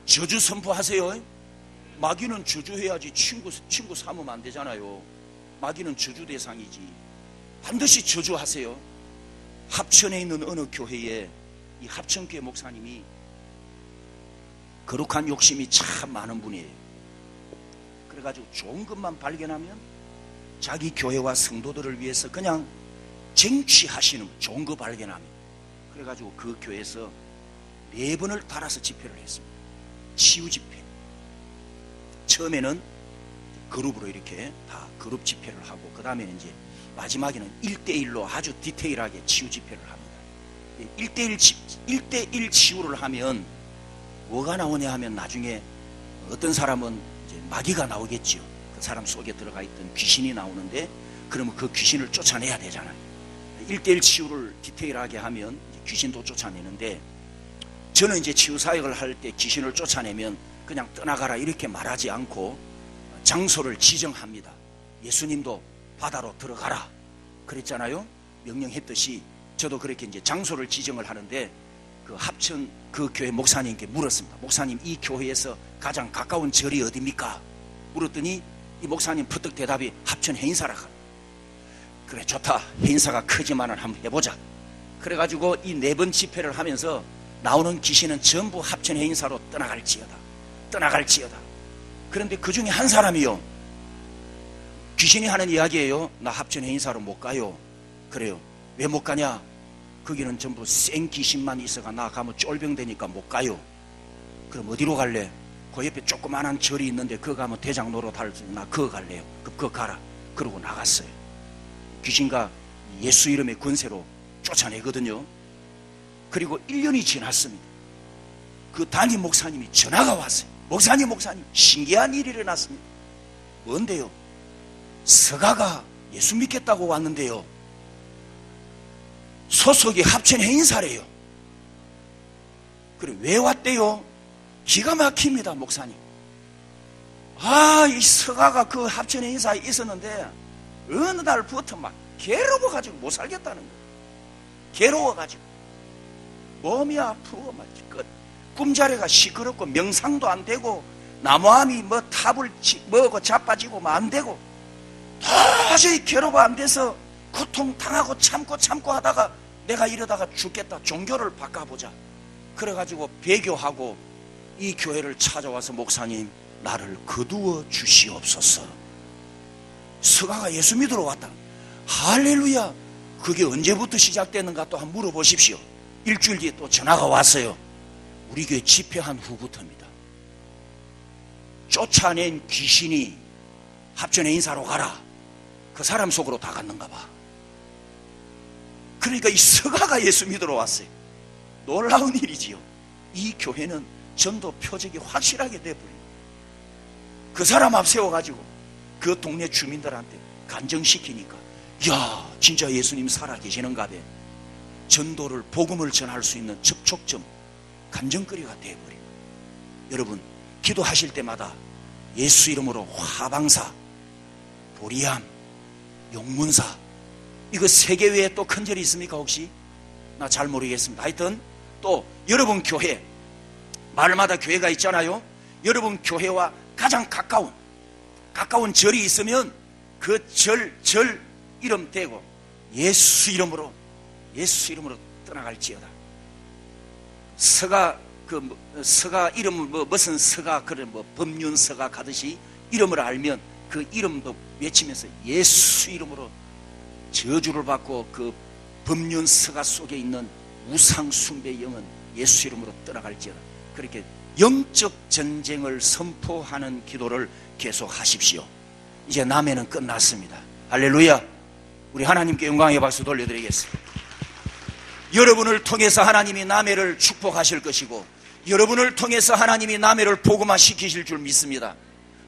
저주 선포하세요. 마귀는 저주해야지 친구 삼으면 안 되잖아요. 마귀는 저주 대상이지. 반드시 저주하세요. 합천에 있는 어느 교회에 이 합천교회 목사님이 거룩한 욕심이 참 많은 분이에요. 그래가지고 좋은 것만 발견하면 자기 교회와 성도들을 위해서 그냥 쟁취하시는 좋은 거 발견하면, 그래가지고 그 교회에서 4번을 달아서 집회를 했습니다. 치유 집회. 처음에는 그룹으로 이렇게 다 그룹 집회를 하고, 그 다음에는 이제 마지막에는 1대1로 아주 디테일하게 치유 집회를 합니다. 1대1 치유를 하면 뭐가 나오냐 하면 나중에 어떤 사람은 이제 마귀가 나오겠지요. 그 사람 속에 들어가 있던 귀신이 나오는데, 그러면 그 귀신을 쫓아내야 되잖아요. 1:1 치유를 디테일하게 하면 귀신도 쫓아내는데, 저는 이제 치유 사역을 할 때 귀신을 쫓아내면 그냥 떠나가라 이렇게 말하지 않고 장소를 지정합니다. 예수님도 바다로 들어가라 그랬잖아요. 명령했듯이 저도 그렇게 이제 장소를 지정을 하는데, 그 합천 그 교회 목사님께 물었습니다. 목사님, 이 교회에서 가장 가까운 절이 어디입니까? 물었더니 이 목사님 퍼뜩 대답이 합천 해인사라. 그래, 좋다. 해인사가 크지만은 한번 해보자. 그래가지고 이 4번 집회를 하면서 나오는 귀신은 전부 합천 해인사로 떠나갈지어다. 그런데 그 중에 한 사람이요, 귀신이 하는 이야기예요. 나 합천 해인사로 못 가요. 그래요. 왜 못 가냐? 거기는 전부 센 귀신만 있어가 나 가면 쫄병되니까 못 가요. 그럼 어디로 갈래? 그 옆에 조그만한 절이 있는데 그거 가면 대장 노릇 할 수 있나? 나 그거 갈래요. 그거 가라. 그러고 나갔어요. 귀신과 예수 이름의 권세로 쫓아내거든요. 그리고 1년이 지났습니다. 그 담임 목사님이 전화가 왔어요. 목사님 신기한 일이 일어났습니다. 뭔데요? 서가가 예수 믿겠다고 왔는데요, 소속이 합천 해인사래요. 그래, 왜 왔대요? 기가 막힙니다. 목사님, 이 서가가 그 합천 해인사에 있었는데 어느 날부터 막 괴로워가지고 못 살겠다는 거예요. 괴로워가지고 몸이 아프고 막 꿈자리가 시끄럽고 명상도 안 되고 나무함이 뭐 탑을 먹고 자빠지고 뭐 안 되고 도저히 괴로워 안 돼서 고통당하고 참고 하다가 내가 이러다가 죽겠다, 종교를 바꿔보자 그래가지고 배교하고 이 교회를 찾아와서 목사님, 나를 거두어 주시옵소서. 서가가 예수 믿으러 왔다. 할렐루야. 그게 언제부터 시작됐는가 또 한번 물어보십시오. 일주일 뒤에 또 전화가 왔어요. 우리 교회 집회한 후부터입니다. 쫓아낸 귀신이 합천 해인사로 가라, 그 사람 속으로 다 갔는가 봐. 그러니까 이 서가가 예수 믿으러 왔어요. 놀라운 일이지요. 이 교회는 전도 표적이 확실하게 돼버려요. 그 사람 앞 세워가지고 그 동네 주민들한테 간증시키니까, 야, 진짜 예수님 살아계시는가 봐. 전도를, 복음을 전할 수 있는 접촉점, 간증거리가 돼버려요. 여러분, 기도하실 때마다 예수 이름으로 화방사, 보리암, 용문사, 이거 3개 외에 또 큰 절이 있습니까 혹시? 나 잘 모르겠습니다. 하여튼 또 여러분 교회, 마을마다 교회가 있잖아요. 여러분 교회와 가장 가까운 절이 있으면 그 절 이름 대고 예수 이름으로 떠나갈지어다. 서가 이름 무슨 서가, 그래 법륜서가 가듯이 이름을 알면 그 이름도 외치면서 예수 이름으로 저주를 받고 그 법륜서가 속에 있는 우상 숭배 영은 예수 이름으로 떠나갈지어다. 그렇게 영적 전쟁을 선포하는 기도를 계속 하십시오. 이제 남해는 끝났습니다. 할렐루야. 우리 하나님께 영광의 박수 돌려드리겠습니다. 여러분을 통해서 하나님이 남해를 축복하실 것이고, 여러분을 통해서 하나님이 남해를 복음화 시키실 줄 믿습니다.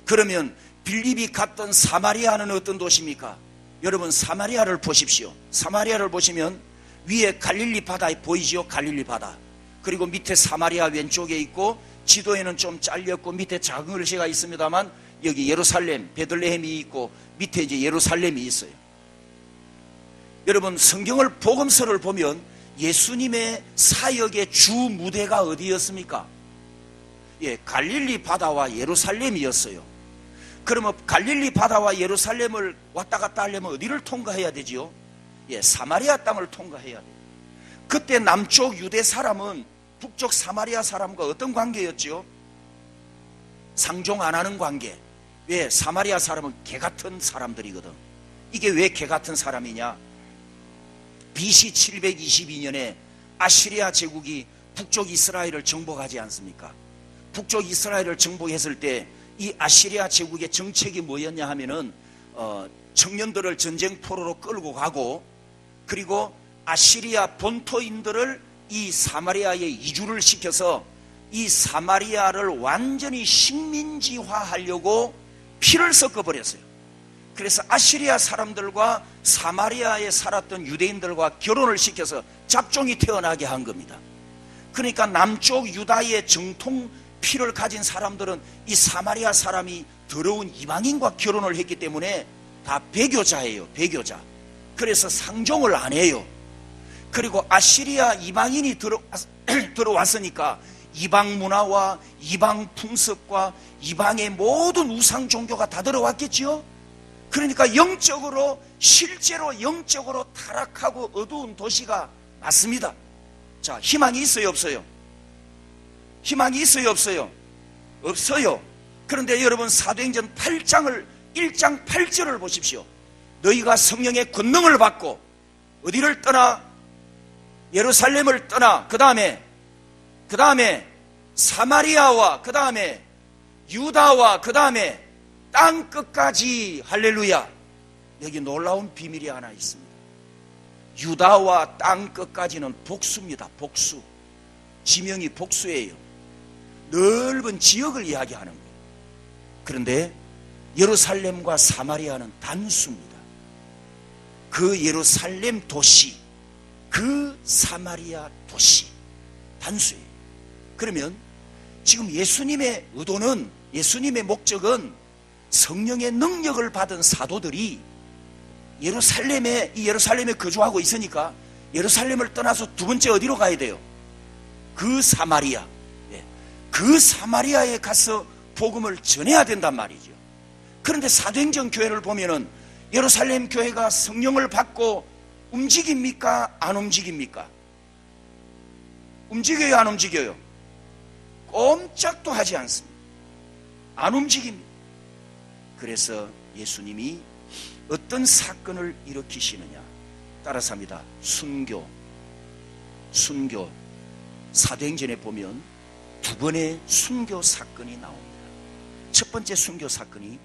그러면 빌립이 갔던 사마리아는 어떤 도시입니까? 여러분 사마리아를 보십시오. 사마리아를 보시면 위에 갈릴리 바다 보이지요? 갈릴리 바다. 그리고 밑에 사마리아 왼쪽에 있고, 지도에는 좀 잘렸고 밑에 작은 글씨가 있습니다만 여기 예루살렘, 베들레헴이 있고 밑에 이제 예루살렘이 있어요. 여러분 성경을, 복음서를 보면 예수님의 사역의 주 무대가 어디였습니까? 예, 갈릴리 바다와 예루살렘이었어요. 그러면 갈릴리 바다와 예루살렘을 왔다 갔다 하려면 어디를 통과해야 되지요? 예, 사마리아 땅을 통과해야 돼요. 그때 남쪽 유대 사람은 북쪽 사마리아 사람과 어떤 관계였지요? 상종 안 하는 관계. 왜? 사마리아 사람은 개 같은 사람들이거든. 이게 왜 개 같은 사람이냐? BC 722년에 아시리아 제국이 북쪽 이스라엘을 정복하지 않습니까? 북쪽 이스라엘을 정복했을 때 이 아시리아 제국의 정책이 뭐였냐 하면은 청년들을 전쟁 포로로 끌고 가고, 그리고 아시리아 본토인들을 이 사마리아에 이주를 시켜서 이 사마리아를 완전히 식민지화하려고 피를 섞어버렸어요. 그래서 아시리아 사람들과 사마리아에 살았던 유대인들과 결혼을 시켜서 잡종이 태어나게 한 겁니다. 그러니까 남쪽 유다의 정통 피를 가진 사람들은 이 사마리아 사람이 더러운 이방인과 결혼을 했기 때문에 다 배교자예요. 배교자. 그래서 상종을 안 해요. 그리고 아시리아 이방인이 들어왔으니까 이방 문화와 이방 풍습과 이방의 모든 우상 종교가 다 들어왔겠지요. 그러니까 영적으로, 실제로 영적으로 타락하고 어두운 도시가 맞습니다. 자, 희망이 있어요, 없어요? 희망이 있어요, 없어요? 없어요. 그런데 여러분, 사도행전 8장 8절을 보십시오. 너희가 성령의 권능을 받고 어디를 떠나? 예루살렘을 떠나. 그 다음에 사마리아와 그 다음에 유다와 그 다음에 땅 끝까지. 할렐루야. 여기 놀라운 비밀이 하나 있습니다. 유다와 땅 끝까지는 복수입니다. 복수. 지명이 복수예요. 넓은 지역을 이야기하는 거예요. 그런데 예루살렘과 사마리아는 단수입니다. 그 예루살렘 도시, 그 사마리아 도시, 단수예요. 그러면 지금 예수님의 의도는, 예수님의 목적은 성령의 능력을 받은 사도들이 예루살렘에 거주하고 있으니까 예루살렘을 떠나서 두 번째 어디로 가야 돼요? 그 사마리아. 그 사마리아에 가서 복음을 전해야 된단 말이죠. 그런데 사도행전 교회를 보면은 예루살렘 교회가 성령을 받고 움직입니까? 안 움직입니까? 움직여요, 안 움직여요? 꼼짝도 하지 않습니다. 안 움직입니다. 그래서 예수님이 어떤 사건을 일으키시느냐? 따라서 합니다. 순교. 사도행전에 보면 두 번의 순교 사건이 나옵니다. 첫 번째 순교 사건이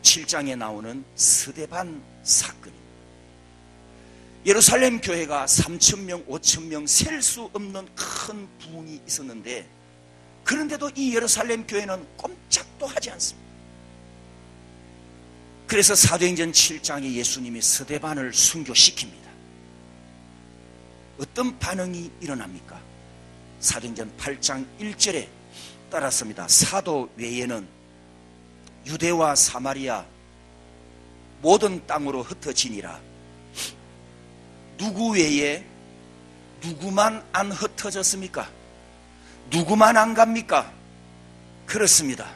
7장에 나오는 스데반 사건입니다. 예루살렘 교회가 3,000명, 5,000명 셀 수 없는 큰 부흥이 있었는데, 그런데도 이 예루살렘 교회는 꼼짝도 하지 않습니다. 그래서 사도행전 7장에 예수님이 스데반을 순교시킵니다. 어떤 반응이 일어납니까? 사도행전 8장 1절에 따랐습니다. 사도 외에는 유대와 사마리아 모든 땅으로 흩어지니라. 누구 외에 누구만 안 흩어졌습니까? 누구만 안 갑니까? 그렇습니다.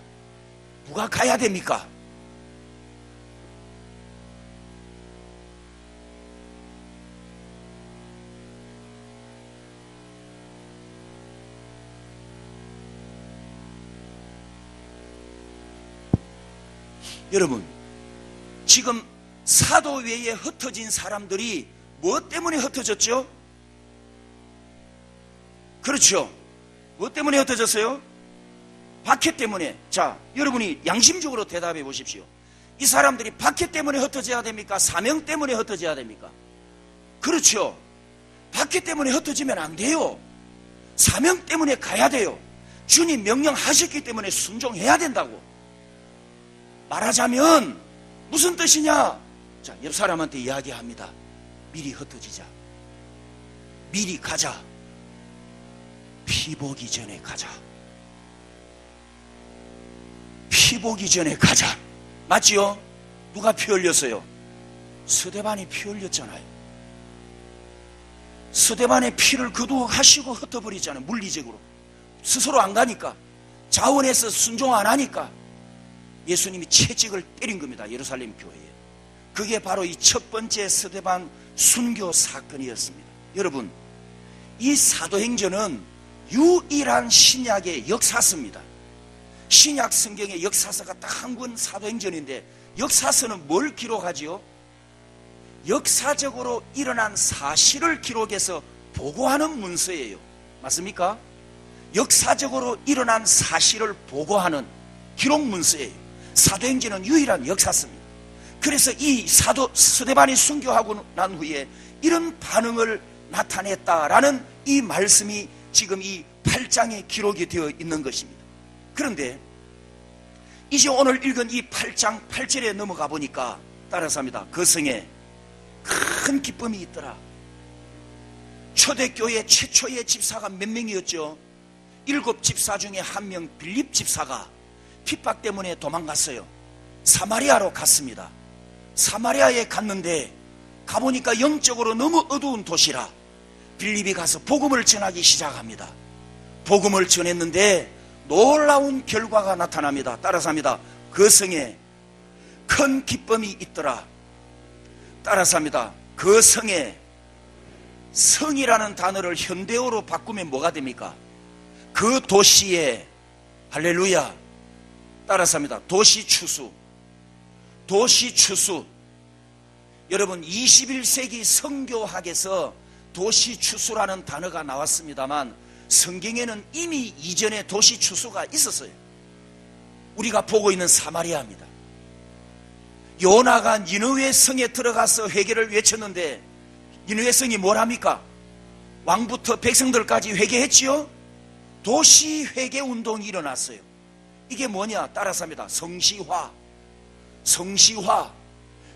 누가 가야 됩니까? 여러분, 지금 사도 외에 흩어진 사람들이 무엇 때문에 흩어졌죠? 그렇죠. 무엇 때문에 흩어졌어요? 박해 때문에. 자, 여러분이 양심적으로 대답해 보십시오. 이 사람들이 박해 때문에 흩어져야 됩니까? 사명 때문에 흩어져야 됩니까? 그렇죠. 박해 때문에 흩어지면 안 돼요. 사명 때문에 가야 돼요. 주님 명령하셨기 때문에 순종해야 된다고. 말하자면 무슨 뜻이냐? 자, 옆 사람한테 이야기합니다. 미리 흩어지자. 미리 가자. 피 보기 전에 가자. 피 보기 전에 가자. 맞지요? 누가 피 흘렸어요? 스데반이 피 흘렸잖아요. 스데반의 피를 거두어가시고 흩어버리잖아요. 물리적으로. 스스로 안 가니까. 자원해서 순종 안 하니까 예수님이 채찍을 때린 겁니다. 예루살렘 교회에. 그게 바로 이 첫 번째 스데반 순교 사건이었습니다. 여러분, 이 사도행전은 유일한 신약의 역사서입니다. 신약 성경의 역사서가 딱 한 권 사도행전인데, 역사서는 뭘 기록하지요? 역사적으로 일어난 사실을 기록해서 보고하는 문서예요. 맞습니까? 역사적으로 일어난 사실을 보고하는 기록 문서예요. 사도행전은 유일한 역사서입니다. 그래서 이 스데반이 순교하고 난 후에 이런 반응을 나타냈다라는 이 말씀이 지금 이 8장에 기록이 되어 있는 것입니다. 그런데 이제 오늘 읽은 이 8장 8절에 넘어가 보니까 따라서 합니다. 그 성에 큰 기쁨이 있더라. 초대교회 최초의 집사가 몇 명이었죠? 7 집사 중에 한 명 빌립 집사가 핍박 때문에 도망갔어요. 사마리아로 갔습니다. 사마리아에 갔는데 가보니까 영적으로 너무 어두운 도시라 빌립이 가서 복음을 전하기 시작합니다. 복음을 전했는데 놀라운 결과가 나타납니다. 따라서 합니다. 그 성에 큰 기쁨이 있더라. 따라서 합니다. 그 성에, 성이라는 단어를 현대어로 바꾸면 뭐가 됩니까? 그 도시에, 할렐루야, 따라서 합니다. 도시 추수. 도시 추수. 여러분 21세기 성교학에서 도시 추수라는 단어가 나왔습니다만 성경에는 이미 이전에 도시 추수가 있었어요. 우리가 보고 있는 사마리아입니다. 요나가 니느웨 성에 들어가서 회개를 외쳤는데 니느웨 성이 뭐랍니까? 왕부터 백성들까지 회개했지요? 도시 회개 운동이 일어났어요. 이게 뭐냐? 따라서 합니다. 성시화. 성시화.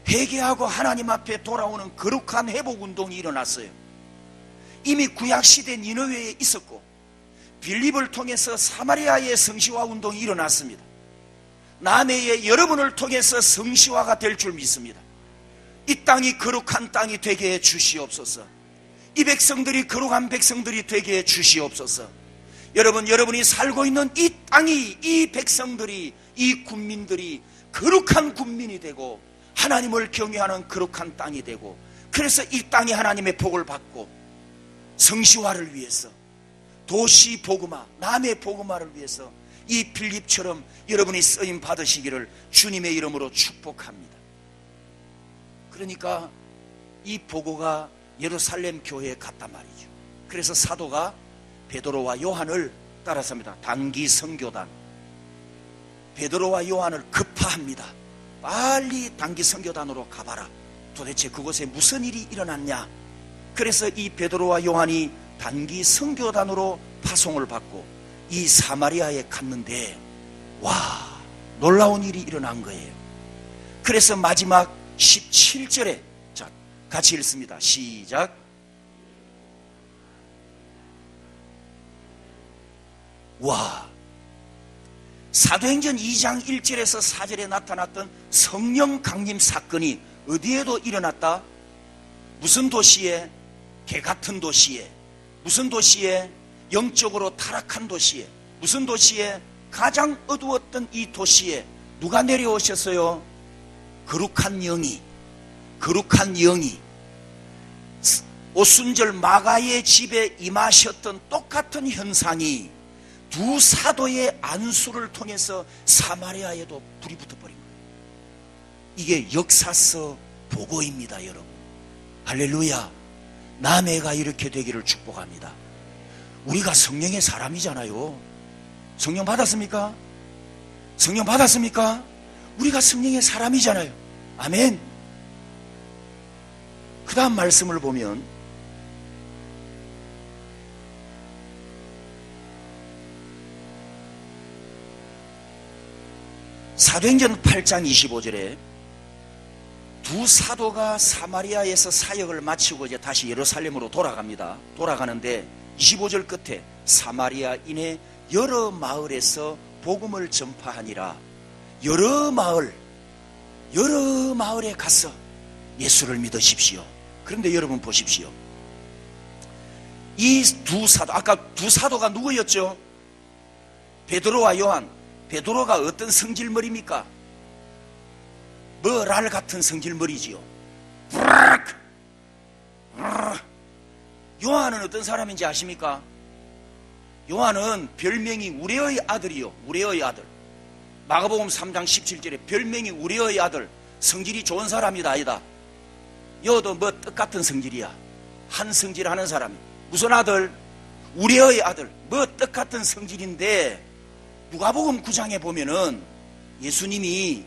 회개하고 하나님 앞에 돌아오는 거룩한 회복 운동이 일어났어요. 이미 구약시대 니느웨에 있었고 빌립을 통해서 사마리아의 성시화 운동이 일어났습니다. 남해의 여러분을 통해서 성시화가 될 줄 믿습니다. 이 땅이 거룩한 땅이 되게 해 주시옵소서. 이 백성들이 거룩한 백성들이 되게 해 주시옵소서. 여러분이 살고 있는 이 땅이, 이 백성들이, 이 군민들이 거룩한 군민이 되고 하나님을 경외하는 거룩한 땅이 되고, 그래서 이 땅이 하나님의 복을 받고 성시화를 위해서, 도시 복음화, 남의 복음화를 위해서 이 빌립처럼 여러분이 쓰임 받으시기를 주님의 이름으로 축복합니다. 그러니까 이 보고가 예루살렘 교회에 갔단 말이죠. 그래서 사도가 베드로와 요한을 따라서 합니다. 단기 선교단. 베드로와 요한을 급파합니다. 빨리 단기 선교단으로 가봐라. 도대체 그곳에 무슨 일이 일어났냐. 그래서 이 베드로와 요한이 단기 선교단으로 파송을 받고 이 사마리아에 갔는데 와, 놀라운 일이 일어난 거예요. 그래서 마지막 17절에 자, 같이 읽습니다. 시작. 와, 사도행전 2장 1절에서 4절에 나타났던 성령 강림 사건이 어디에도 일어났다? 무슨 도시에? 개같은 도시에. 무슨 도시에? 영적으로 타락한 도시에. 무슨 도시에? 가장 어두웠던 이 도시에 누가 내려오셨어요? 거룩한 영이 오순절 마가의 집에 임하셨던 똑같은 현상이 두 사도의 안수를 통해서 사마리아에도 불이 붙어버린 거예요. 이게 역사서 보고입니다, 여러분. 할렐루야. 남해가 이렇게 되기를 축복합니다. 우리가 성령의 사람이잖아요. 성령 받았습니까? 성령 받았습니까? 우리가 성령의 사람이잖아요. 아멘. 그 다음 말씀을 보면 사도행전 8장 25절에 두 사도가 사마리아에서 사역을 마치고 이제 다시 예루살렘으로 돌아갑니다. 돌아가는데 25절 끝에 사마리아인의 여러 마을에서 복음을 전파하니라. 여러 마을에 가서 예수를 믿으십시오. 그런데 여러분 보십시오. 이 두 사도, 아까 두 사도가 누구였죠? 베드로와 요한. 베드로가 어떤 성질머리입니까? 랄 같은 성질머리지요. 요한은 어떤 사람인지 아십니까? 요한은 별명이 우레의 아들이요. 우레의 아들. 마가복음 3장 17절에 별명이 우레의 아들. 성질이 좋은 사람이다 아니다. 여도 뭐 똑같은 성질이야. 한 성질 하는 사람이. 무슨 아들? 우레의 아들. 뭐 똑같은 성질인데 누가복음 9장에 보면은 예수님이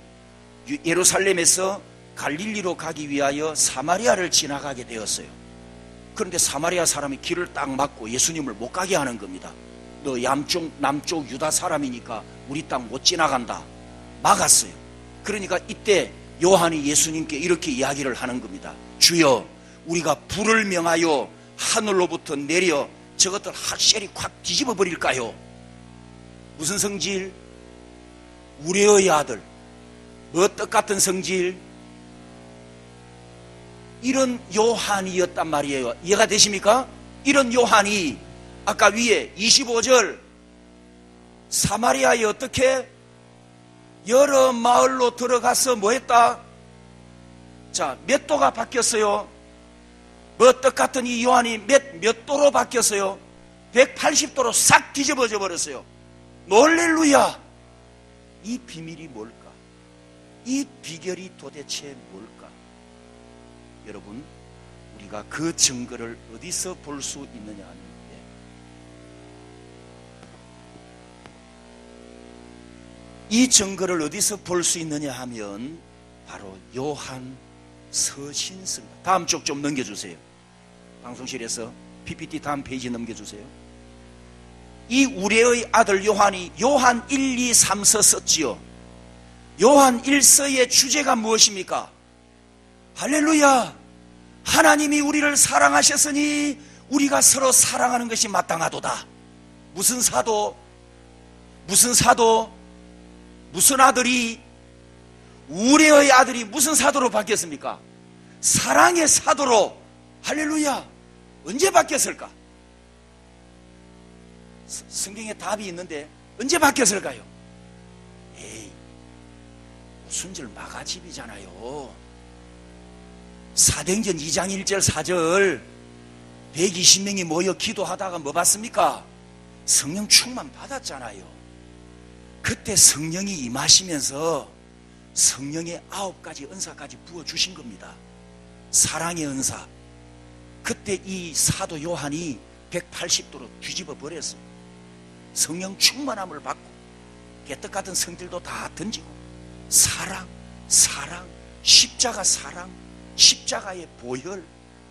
예루살렘에서 갈릴리로 가기 위하여 사마리아를 지나가게 되었어요. 그런데 사마리아 사람이 길을 딱 막고 예수님을 못 가게 하는 겁니다. 너 남쪽 유다 사람이니까 우리 땅 못 지나간다. 막았어요. 그러니까 이때 요한이 예수님께 이렇게 이야기를 하는 겁니다. 주여, 우리가 불을 명하여 하늘로부터 내려 저것들 확실히 콱 뒤집어 버릴까요? 무슨 성질? 우레의 아들. 뭐 똑같은 성질? 이런 요한이었단 말이에요. 이해가 되십니까? 이런 요한이 아까 위에 25절 사마리아에 어떻게 여러 마을로 들어가서 뭐 했다? 자, 몇 도가 바뀌었어요? 뭐 똑같은 이 요한이 몇 도로 바뀌었어요? 180도로 싹 뒤집어져 버렸어요. 놀렐루야! 이 비밀이 뭘까? 이 비결이 도대체 뭘까? 여러분, 우리가 그 증거를 어디서 볼 수 있느냐 하는데, 이 증거를 어디서 볼 수 있느냐 하면 바로 요한 서신서입니다. 다음 쪽 좀 넘겨주세요. 방송실에서 PPT 다음 페이지 넘겨주세요. 이 우레의 아들 요한이 요한 1, 2, 3서 썼지요. 요한 1서의 주제가 무엇입니까? 할렐루야! 하나님이 우리를 사랑하셨으니 우리가 서로 사랑하는 것이 마땅하도다. 무슨 사도? 무슨 사도? 무슨 아들이? 우레의 아들이 무슨 사도로 바뀌었습니까? 사랑의 사도로. 할렐루야! 언제 바뀌었을까? 성경에 답이 있는데 언제 바뀌었을까요? 에이, 오순절 마가집이잖아요. 사도행전 2장 1절 4절 120명이 모여 기도하다가 뭐 받습니까? 성령 충만 받았잖아요. 그때 성령이 임하시면서 성령의 9가지 은사까지 부어주신 겁니다. 사랑의 은사. 그때 이 사도 요한이 180도로 뒤집어 버렸어. 성령 충만함을 받고 개떡 같은 성질도 다 던지고 사랑, 사랑, 십자가 사랑, 십자가의 보혈,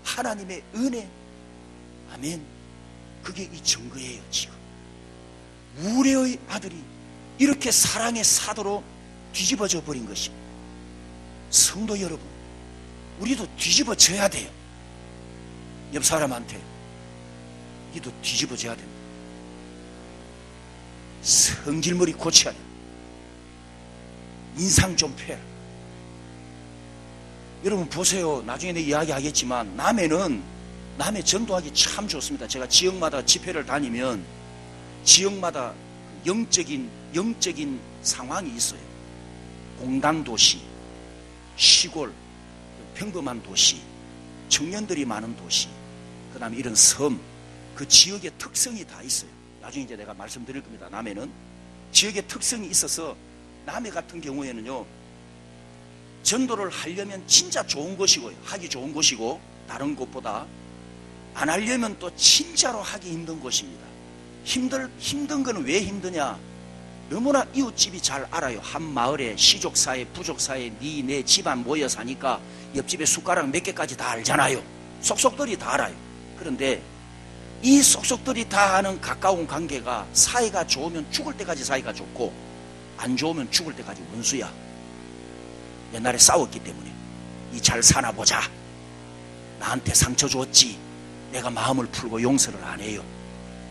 하나님의 은혜. 아멘. 그게 이 증거예요. 지금 우레의 아들이 이렇게 사랑의 사도로 뒤집어져 버린 것입니다. 성도 여러분, 우리도 뒤집어져야 돼요. 옆 사람한테 니도 뒤집어져야 됩니다. 성질머리 고쳐야 돼요. 인상 좀 펴라. 여러분 보세요. 나중에 내 이야기 하겠지만 남해 전도하기 참 좋습니다. 제가 지역마다 집회를 다니면 지역마다 영적인 상황이 있어요. 공단도시, 시골, 평범한 도시, 청년들이 많은 도시, 그 다음에 이런 섬, 그 지역의 특성이 다 있어요. 나중에 이제 내가 말씀드릴 겁니다. 남해는 지역의 특성이 있어서 남해 같은 경우에는요, 전도를 하려면 진짜 좋은 곳이고요. 하기 좋은 곳이고, 다른 곳보다 안 하려면 또 진짜로 하기 힘든 곳입니다. 힘든 거는 왜 힘드냐? 너무나 이웃집이 잘 알아요. 한 마을에 시족사회, 부족사회, 네 집안 모여 사니까 옆집에 숟가락 몇 개까지 다 알잖아요. 속속들이 다 알아요. 그런데 이 속속들이 다 아는 가까운 관계가 사이가 좋으면 죽을 때까지 사이가 좋고 안 좋으면 죽을 때까지 원수야. 옛날에 싸웠기 때문에 이 잘 사나 보자. 나한테 상처 줬지. 내가 마음을 풀고 용서를 안 해요.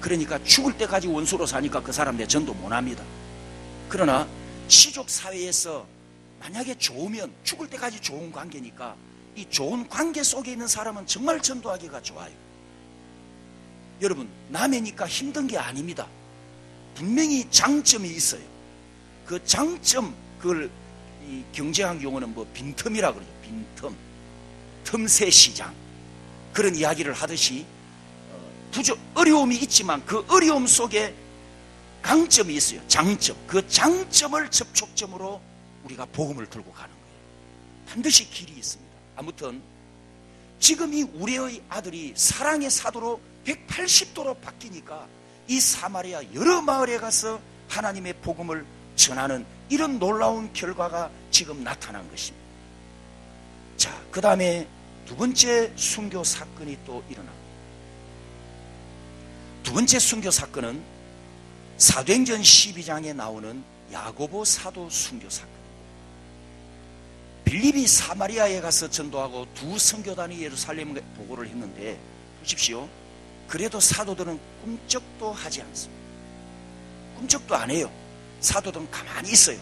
그러니까 죽을 때까지 원수로 사니까 그 사람 내 전도 못 합니다. 그러나 시족사회에서 만약에 좋으면 죽을 때까지 좋은 관계니까 이 좋은 관계 속에 있는 사람은 정말 전도하기가 좋아요. 여러분, 남해니까 힘든 게 아닙니다. 분명히 장점이 있어요. 그 장점, 그걸 이 경제학 용어는 뭐 빈틈이라고 그러죠. 빈틈, 틈새 시장, 그런 이야기를 하듯이 어려움이 있지만 그 어려움 속에 강점이 있어요. 장점. 그 장점을 접촉점으로 우리가 복음을 들고 가는 거예요. 반드시 길이 있습니다. 아무튼 지금 이 우레의 아들이 사랑의 사도로 180도로 바뀌니까 이 사마리아 여러 마을에 가서 하나님의 복음을 전하는 이런 놀라운 결과가 지금 나타난 것입니다. 자, 그 다음에 두 번째 순교 사건이 또 일어납니다. 두 번째 순교 사건은 사도행전 12장에 나오는 야고보 사도 순교 사건입니다. 빌립이 사마리아에 가서 전도하고 두 선교단이 예루살렘에 보고를 했는데 보십시오. 그래도 사도들은 꿈쩍도 하지 않습니다. 꿈쩍도 안 해요. 사도들은 가만히 있어요.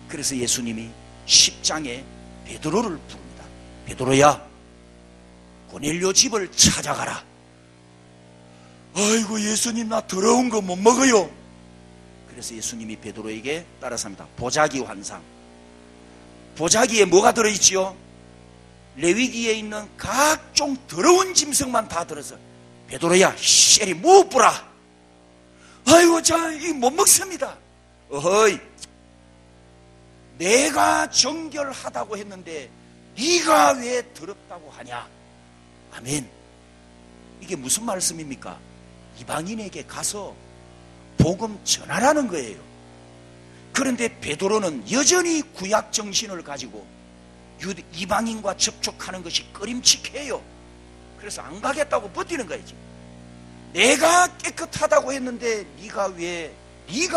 그래서 예수님이 10장에 베드로를 부릅니다. 베드로야, 고넬료 집을 찾아가라. 아이고, 예수님, 나 더러운 거 못 먹어요. 그래서 예수님이 베드로에게 따라서 합니다. 보자기 환상. 보자기에 뭐가 들어있지요? 레위기에 있는 각종 더러운 짐승만 다 들어서, 베드로야, 쉐리 못 뿌라. 아이고, 자, 이 못 먹습니다. 어허이, 내가 정결하다고 했는데 네가 왜 더럽다고 하냐? 아멘. 이게 무슨 말씀입니까? 이방인에게 가서 복음 전하라는 거예요. 그런데 베드로는 여전히 구약 정신을 가지고 이방인과 접촉하는 것이 꺼림칙해요. 그래서 안 가겠다고 버티는 거예요. 내가 깨끗하다고 했는데 네가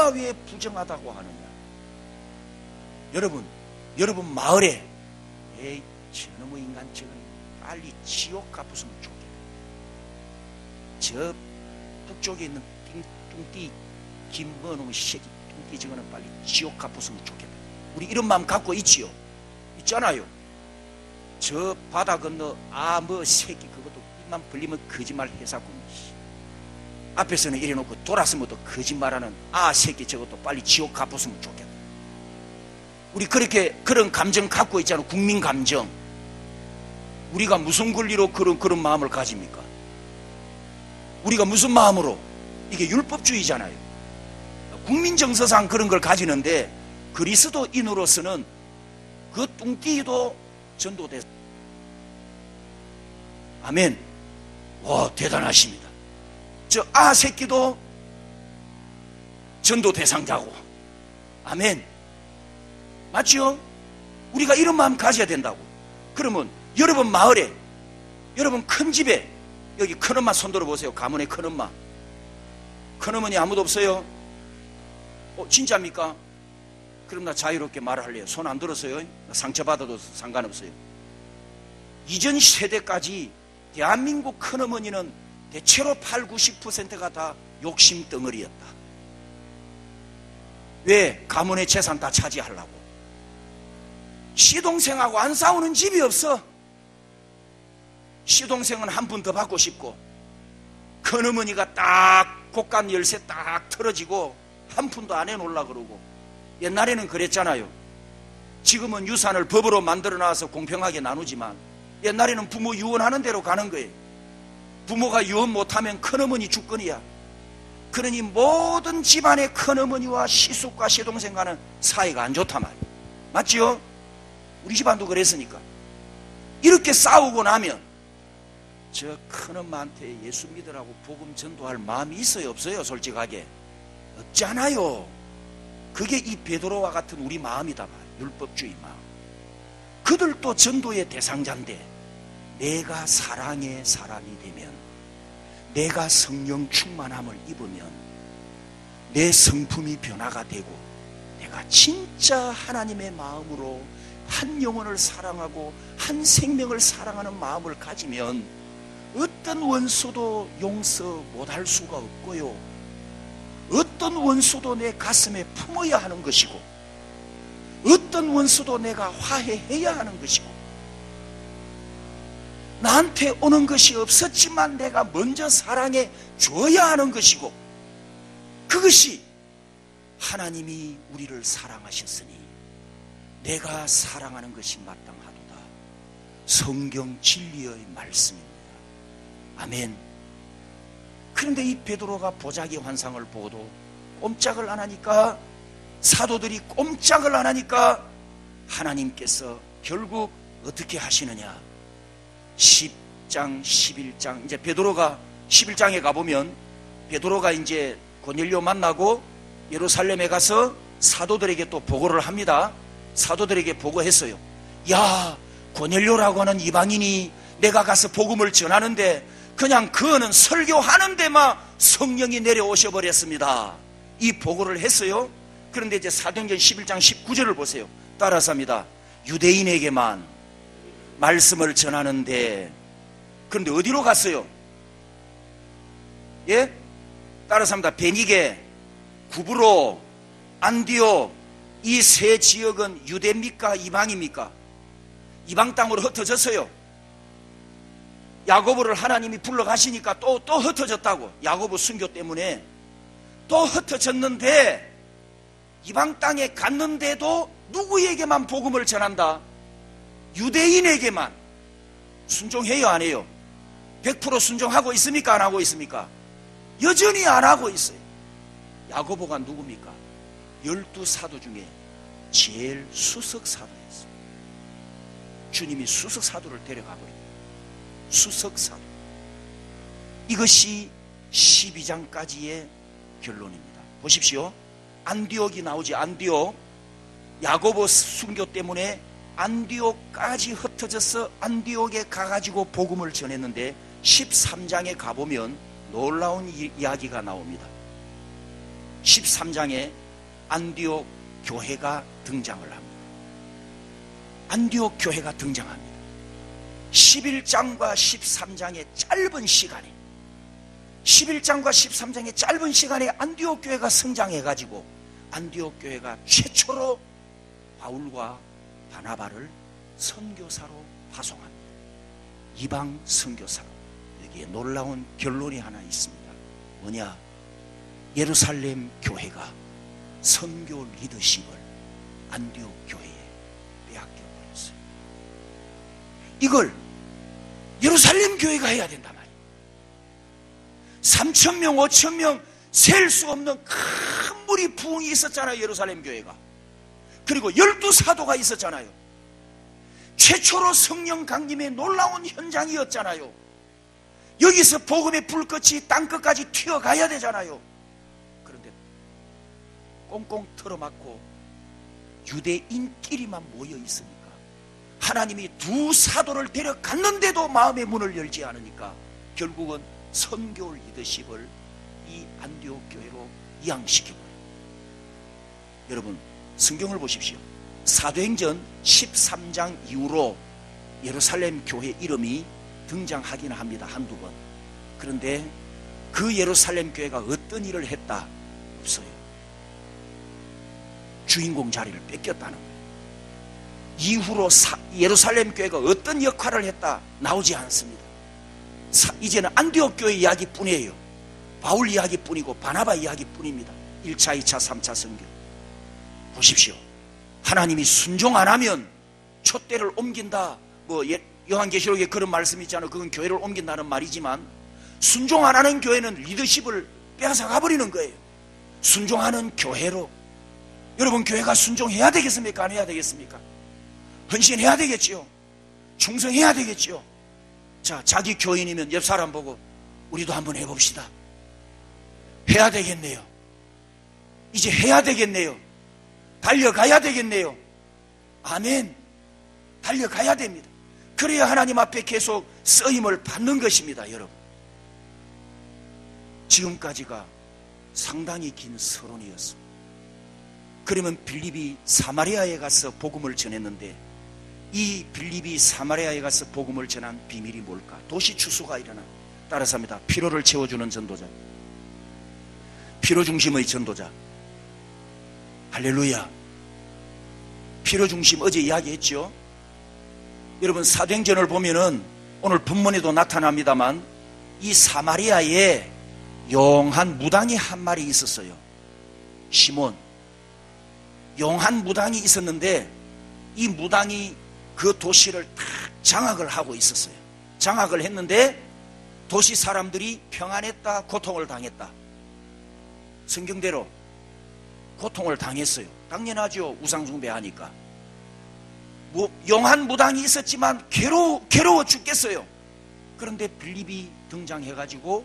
왜 부정하다고 하느냐? 여러분 마을에 에이, 저놈의 인간 저건 빨리 지옥 가부수면 좋겠다. 저 북쪽에 있는 뚱띠 김번호의 새끼 뚱띠 저거는 빨리 지옥 가부수면 좋겠다. 우리 이런 마음 갖고 있지요? 있잖아요. 저 바다 건너 뭐 새끼 그것도 입만 벌리면 거짓말 해사꾼. 앞에서는 이래놓고 돌아서면 또 거짓말하는 새끼 저것도 빨리 지옥 가부수면 좋겠다. 우리 그런 감정 갖고 있잖아요. 국민 감정. 우리가 무슨 권리로 그런 마음을 가집니까? 우리가 무슨 마음으로? 이게 율법주의잖아요. 국민 정서상 그런 걸 가지는데 그리스도인으로서는 그 뚱띠도 전도됐. 아멘. 와, 대단하십니다. 저 새끼도 전도 대상자고. 아멘. 맞죠? 우리가 이런 마음 가져야 된다고. 그러면 여러분 마을에, 여러분 큰 집에, 여기 큰엄마 손 들어보세요. 가문의 큰엄마. 큰어머니 아무도 없어요? 진짜입니까? 그럼 나 자유롭게 말을 할래요. 손 안 들었어요? 상처받아도 상관없어요. 이전 세대까지 대한민국 큰어머니는 대체로 80~90%가 다 욕심 덩어리였다. 왜? 가문의 재산 다 차지하려고. 시동생하고 안 싸우는 집이 없어. 시동생은 한 푼 더 받고 싶고, 큰어머니가 딱 곡간 열쇠 딱 틀어지고 한 푼도 안 해놓으려고 그러고. 옛날에는 그랬잖아요. 지금은 유산을 법으로 만들어 놔서 공평하게 나누지만 옛날에는 부모 유언하는 대로 가는 거예요. 부모가 유언 못하면 큰어머니 주권이야. 그러니 모든 집안의 큰어머니와 시숙과 시동생과는 사이가 안 좋단 말이에요. 맞지요? 우리 집안도 그랬으니까. 이렇게 싸우고 나면 저 큰엄마한테 예수 믿으라고 복음 전도할 마음이 있어요, 없어요? 솔직하게 없잖아요. 그게 이 베드로와 같은 우리 마음이다. 율법주의 마음. 그들도 전도의 대상자인데 내가 사랑의 사람이 되면, 내가 성령 충만함을 입으면 내 성품이 변화가 되고 내가 진짜 하나님의 마음으로 한 영혼을 사랑하고 한 생명을 사랑하는 마음을 가지면 어떤 원수도 용서 못할 수가 없고요, 어떤 원수도 내 가슴에 품어야 하는 것이고, 어떤 원수도 내가 화해해야 하는 것이고, 나한테 오는 것이 없었지만 내가 먼저 사랑해 줘야 하는 것이고, 그것이 하나님이 우리를 사랑하셨으니 내가 사랑하는 것이 마땅하도다. 성경 진리의 말씀입니다. 아멘. 그런데 이 베드로가 보자기 환상을 보고도 꼼짝을 안 하니까, 사도들이 꼼짝을 안 하니까 하나님께서 결국 어떻게 하시느냐. 10장 11장 이제 베드로가 11장에 가보면 베드로가 이제 고넬료 만나고 예루살렘에 가서 사도들에게 또 보고를 합니다. 사도들에게 보고했어요. 야, 고넬료라고 하는 이방인이 내가 가서 복음을 전하는데 그냥 그거는 설교하는 데만 성령이 내려오셔 버렸습니다. 이 보고를 했어요. 그런데 이제 사도행전 11장 19절을 보세요. 따라서 합니다. 유대인에게만 말씀을 전하는데, 그런데 어디로 갔어요? 예? 따라서 합니다. 베니게, 구브로, 안디옥, 이 세 지역은 유대입니까? 이방입니까? 이방 땅으로 흩어졌어요. 야고보를 하나님이 불러가시니까 또 흩어졌다고. 야고보 순교 때문에 또 흩어졌는데, 이방 땅에 갔는데도 누구에게만 복음을 전한다? 유대인에게만. 순종해요, 안 해요? 100% 순종하고 있습니까? 안 하고 있습니까? 여전히 안 하고 있어요. 야고보가 누굽니까? 12사도 중에 제일 수석사도였어요. 주님이 수석사도를 데려가버립니다. 수석사도. 이것이 12장까지의 결론입니다. 보십시오. 안디옥이 나오지. 안디옥. 야고보 순교 때문에 안디옥까지 흩어져서 안디옥에 가가지고 복음을 전했는데 13장에 가보면 놀라운 이야기가 나옵니다. 13장에 안디옥 교회가 등장을 합니다. 안디옥 교회가 등장합니다. 11장과 13장의 짧은 시간에, 11장과 13장의 짧은 시간에 안디옥 교회가 성장해가지고 안디옥 교회가 최초로 바울과 바나바를 선교사로 파송합니다. 이방 선교사로. 여기에 놀라운 결론이 하나 있습니다. 뭐냐? 예루살렘 교회가 선교 리더십을 안디옥 교회에 빼앗겨버렸어요. 이걸 예루살렘 교회가 해야 된단 말이에요. 3,000명, 5,000명 셀 수 없는 큰 무리 부흥이 있었잖아요. 예루살렘 교회가. 그리고 12사도가 있었잖아요. 최초로 성령 강림의 놀라운 현장이었잖아요. 여기서 복음의 불꽃이 땅끝까지 튀어가야 되잖아요. 그런데 꽁꽁 틀어막고 유대인끼리만 모여 있으니까, 하나님이 두 사도를 데려갔는데도 마음의 문을 열지 않으니까 결국은 선교 리더십을 이 안디옥 교회로 이양시켜버려요. 여러분, 성경을 보십시오. 사도행전 13장 이후로 예루살렘 교회 이름이 등장하긴 합니다. 한두 번. 그런데 그 예루살렘 교회가 어떤 일을 했다? 없어요. 주인공 자리를 뺏겼다는 거예요. 이후로 예루살렘 교회가 어떤 역할을 했다? 나오지 않습니다. 이제는 안디옥 교회 이야기뿐이에요. 바울 이야기뿐이고 바나바 이야기뿐입니다. 1차, 2차, 3차 선교. 보십시오. 하나님이 순종 안 하면 촛대를 옮긴다. 요한계시록에 그런 말씀이 있잖아요. 그건 교회를 옮긴다는 말이지만, 순종 안 하는 교회는 리더십을 빼앗아 가버리는 거예요. 순종하는 교회로. 여러분, 교회가 순종해야 되겠습니까? 안 해야 되겠습니까? 헌신해야 되겠지요. 충성해야 되겠지요. 자, 자기 교인이면 옆 사람 보고 우리도 한번 해봅시다. 해야 되겠네요. 이제 해야 되겠네요. 달려가야 되겠네요. 아멘. 달려가야 됩니다. 그래야 하나님 앞에 계속 쓰임을 받는 것입니다. 여러분, 지금까지가 상당히 긴 서론이었습니다. 그러면 빌립이 사마리아에 가서 복음을 전했는데, 이 빌립이 사마리아에 가서 복음을 전한 비밀이 뭘까? 도시 추수가 일어나. 따라서 합니다. 피로를 채워주는 전도자, 피로 중심의 전도자. 할렐루야. 피로 중심 어제 이야기했죠. 여러분, 사도행전을 보면은 오늘 본문에도 나타납니다만, 이 사마리아에 용한 무당이 한 마리 있었어요. 시몬. 용한 무당이 있었는데, 이 무당이 그 도시를 다 장악을 하고 있었어요. 장악을 했는데 도시 사람들이 평안했다, 고통을 당했다. 성경대로 고통을 당했어요. 당연하죠. 우상숭배하니까. 용한 무당이 있었지만 괴로워 죽겠어요. 그런데 빌립이 등장해가지고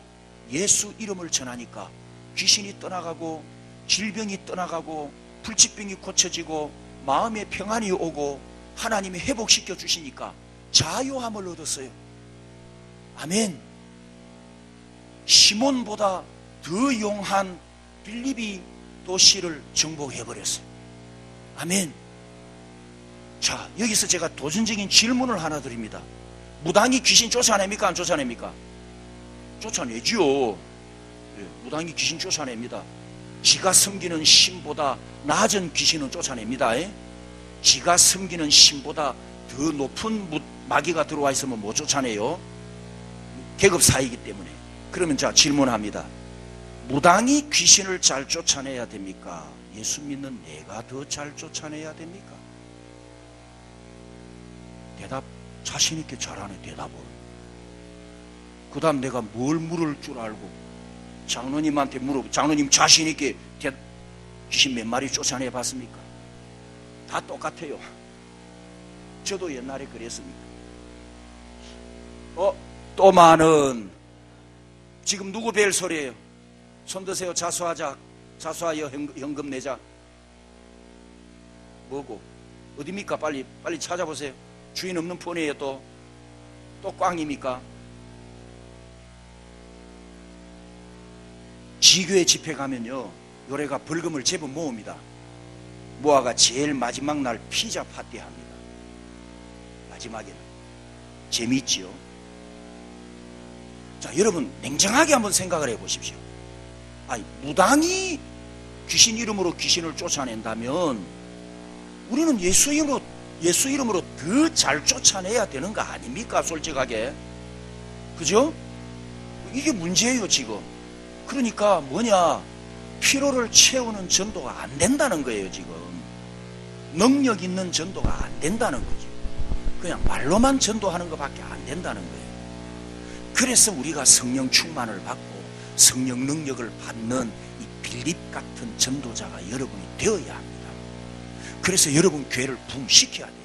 예수 이름을 전하니까 귀신이 떠나가고 질병이 떠나가고 불치병이 고쳐지고 마음의 평안이 오고 하나님이 회복시켜 주시니까 자유함을 얻었어요. 아멘. 시몬보다 더 용한 빌립이 도시를 정복해버렸어요. 아멘. 자, 여기서 제가 도전적인 질문을 하나 드립니다. 무당이 귀신 쫓아냅니까? 안 쫓아냅니까? 쫓아내지요. 예, 무당이 귀신 쫓아냅니다. 지가 섬기는 신보다 낮은 귀신은 쫓아냅니다. 지가 섬기는 신보다 더 높은 마귀가 들어와 있으면 못 쫓아내요. 계급 사이기 때문에. 그러면 자, 질문합니다. 무당이 귀신을 잘 쫓아내야 됩니까? 예수 믿는 내가 더 잘 쫓아내야 됩니까? 대답 자신 있게 잘하네. 대답을. 그 다음 내가 뭘 물을 줄 알고 장로님한테 물어보. 장로님 자신 있게 귀신 몇 마리 쫓아내 봤습니까? 다 똑같아요. 저도 옛날에 그랬습니다. 또 많은. 지금 누구 뵐 소리예요? 손 드세요. 자수하자. 자수하여 현금 내자. 뭐고? 어디입니까? 빨리 찾아보세요. 주인 없는 폰이에요. 또 꽝입니까? 지교회 집회 가면요, 요래가 벌금을 제법 모읍니다. 모아가 제일 마지막 날 피자 파티 합니다. 마지막에는. 재미있지요? 자, 여러분 냉정하게 한번 생각을 해보십시오. 아니, 무당이 귀신 이름으로 귀신을 쫓아낸다면 우리는 예수 이름으로 더 잘 쫓아내야 되는 거 아닙니까? 솔직하게. 그죠? 이게 문제예요 지금. 그러니까 뭐냐, 피로를 채우는 전도가 안 된다는 거예요 지금. 능력 있는 전도가 안 된다는 거죠. 그냥 말로만 전도하는 것밖에 안 된다는 거예요. 그래서 우리가 성령 충만을 받고 성령 능력을 받는 이 빌립 같은 전도자가 여러분이 되어야 합니다. 그래서 여러분 교회를 부흥시켜야 돼요.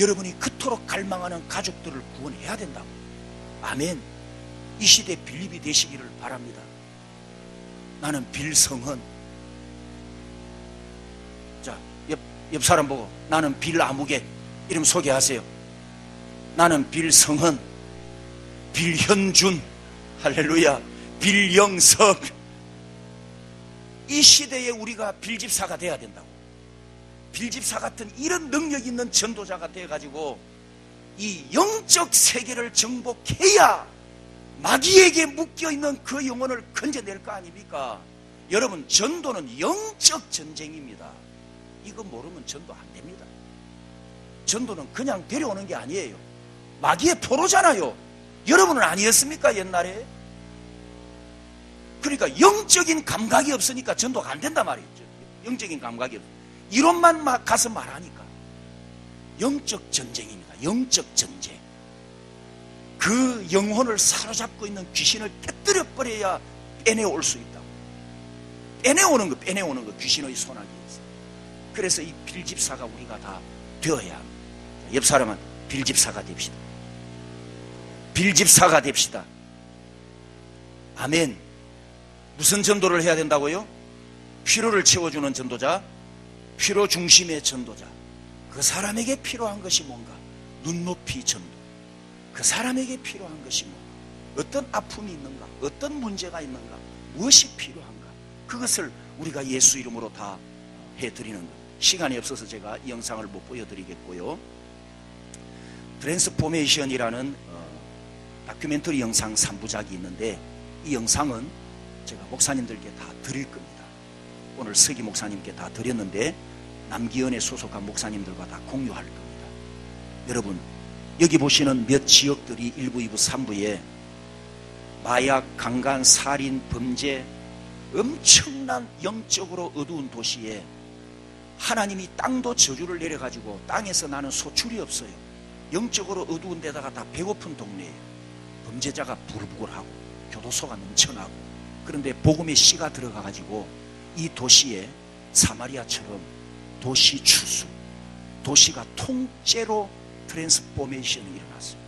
여러분이 그토록 갈망하는 가족들을 구원해야 된다고. 아멘. 이 시대 빌립이 되시기를 바랍니다. 나는 빌성은, 자, 옆 사람 보고 나는 빌아무개 이름 소개하세요. 나는 빌성은, 빌현준, 할렐루야, 빌영석. 이 시대에 우리가 빌집사가 돼야 된다고. 빌집사 같은 이런 능력 있는 전도자가 돼가지고 이 영적 세계를 정복해야 마귀에게 묶여있는 그 영혼을 건져낼 거 아닙니까? 여러분, 전도는 영적 전쟁입니다. 이거 모르면 전도 안 됩니다. 전도는 그냥 데려오는 게 아니에요. 마귀의 포로잖아요. 여러분은 아니었습니까? 옛날에. 그러니까 영적인 감각이 없으니까 전도가 안 된단 말이죠. 영적인 감각이 없어요. 이론만 가서 말하니까. 영적 전쟁입니다. 영적 전쟁. 그 영혼을 사로잡고 있는 귀신을 깨뜨려 버려야 빼내올 수 있다고. 빼내오는 거 귀신의 손아귀에서. 그래서 이 빌집사가 우리가 다 되어야 합니다. 옆 사람은 빌집사가 됩시다. 빌집사가 됩시다. 아멘. 무슨 전도를 해야 된다고요? 피로를 채워주는 전도자, 피로 중심의 전도자. 그 사람에게 필요한 것이 뭔가? 눈높이 전도. 그 사람에게 필요한 것이 뭔가? 어떤 아픔이 있는가? 어떤 문제가 있는가? 무엇이 필요한가? 그것을 우리가 예수 이름으로 다 해드리는 것. 시간이 없어서 제가 이 영상을 못 보여드리겠고요. 트랜스포메이션이라는 다큐멘터리 영상 3부작이 있는데, 이 영상은 제가 목사님들께 다 드릴 겁니다. 오늘 서기 목사님께 다 드렸는데 남기은에 소속한 목사님들과 다 공유할 겁니다. 여러분, 여기 보시는 몇 지역들이 1부, 2부, 3부에 마약, 강간, 살인, 범죄, 엄청난 영적으로 어두운 도시에 하나님이 땅도 저주를 내려가지고 땅에서 나는 소출이 없어요. 영적으로 어두운 데다가 다 배고픈 동네예요. 범죄자가 부글부글하고 교도소가 넘쳐나고. 그런데 복음의 씨가 들어가가지고 이 도시에 사마리아처럼 도시 추수, 도시가 통째로 트랜스포메이션이 일어났어요.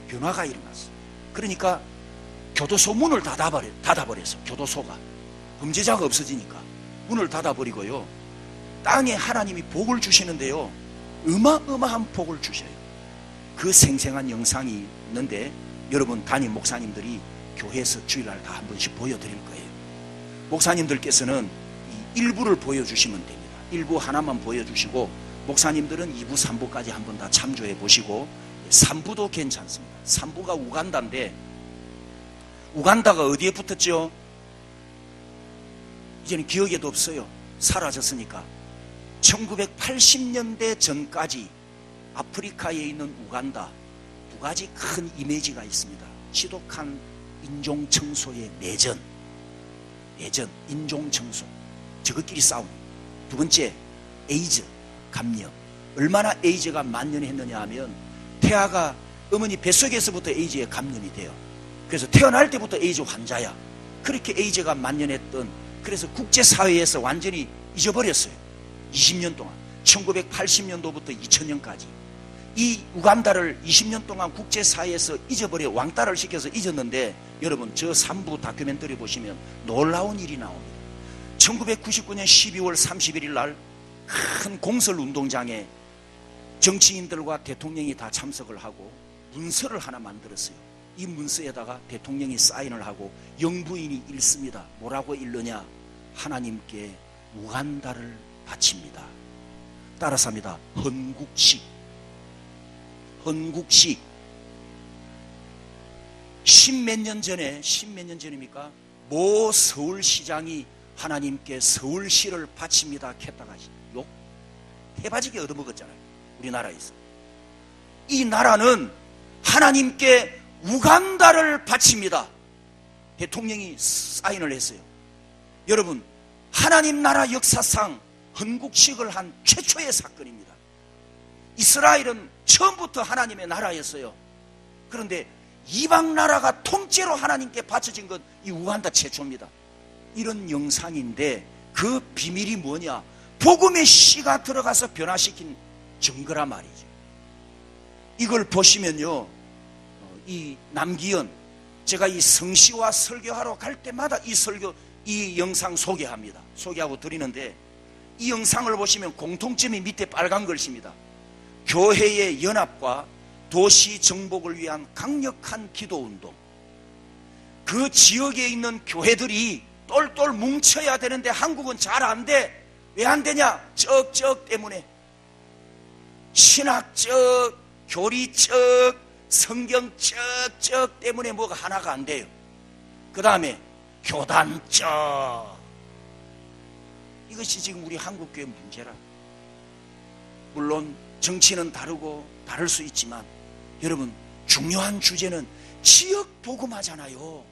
변화가 일어났어요. 그러니까 교도소 문을 닫아버려서 교도소가 범죄자가 없어지니까 문을 닫아버리고요. 땅에 하나님이 복을 주시는데요, 어마어마한 복을 주셔요. 그 생생한 영상이 있는데 여러분, 담임 목사님들이 교회에서 주일날 다 한 번씩 보여드릴 거예요. 목사님들께서는 이 일부를 보여주시면 됩니다. 일부 하나만 보여주시고 목사님들은 2부, 3부까지 한번 다 참조해 보시고 3부도 괜찮습니다. 3부가 우간다인데 우간다가 어디에 붙었죠? 이제는 기억에도 없어요. 사라졌으니까. 1980년대 전까지 아프리카에 있는 우간다 두 가지 큰 이미지가 있습니다. 지독한 인종청소의 내전, 인종청소, 저것끼리 싸움. 두 번째, 에이즈, 감염. 얼마나 에이즈가 만연했느냐 하면 태아가 어머니 뱃속에서부터 에이즈에 감염이 돼요. 그래서 태어날 때부터 에이즈 환자야. 그렇게 에이즈가 만연했던, 그래서 국제사회에서 완전히 잊어버렸어요. 20년 동안, 1980년도부터 2000년까지 이 우간다를 20년 동안 국제사회에서 잊어버려 왕따를 시켜서 잊었는데, 여러분 저 3부 다큐멘터리 보시면 놀라운 일이 나옵니다. 1999년 12월 31일 날 큰 공설운동장에 정치인들과 대통령이 다 참석을 하고 문서를 하나 만들었어요. 이 문서에다가 대통령이 사인을 하고 영부인이 읽습니다. 뭐라고 읽느냐? 하나님께 우간다를 바칩니다. 따라서 합니다. 헌국식. 십몇 년 전입니까? 모 서울시장이 하나님께 서울시를 바칩니다 했다가 욕 해바지게 얻어먹었잖아요. 우리나라에서. 이 나라는 하나님께 우간다를 바칩니다. 대통령이 사인을 했어요. 여러분, 하나님 나라 역사상 헌국식을 한 최초의 사건입니다. 이스라엘은 처음부터 하나님의 나라였어요. 그런데 이방 나라가 통째로 하나님께 바쳐진 건 이 우간다 최초입니다. 이런 영상인데 그 비밀이 뭐냐? 복음의 씨가 들어가서 변화시킨 증거라 말이죠. 이걸 보시면요, 이 남기현, 제가 이 성시와 설교하러 갈 때마다 이 영상 소개하고 드리는데, 이 영상을 보시면 공통점이 밑에 빨간 글씨입니다. 교회의 연합과 도시 정복을 위한 강력한 기도운동. 그 지역에 있는 교회들이 똘똘 뭉쳐야 되는데 한국은 잘 안 돼. 왜 안 되냐? 쩍쩍 때문에. 신학적, 교리적, 성경적 때문에 뭐가 하나가 안 돼요. 그 다음에 교단적. 이것이 지금 우리 한국교회 문제라. 물론 정치는 다르고 다를 수 있지만 여러분, 중요한 주제는 지역 복음화잖아요.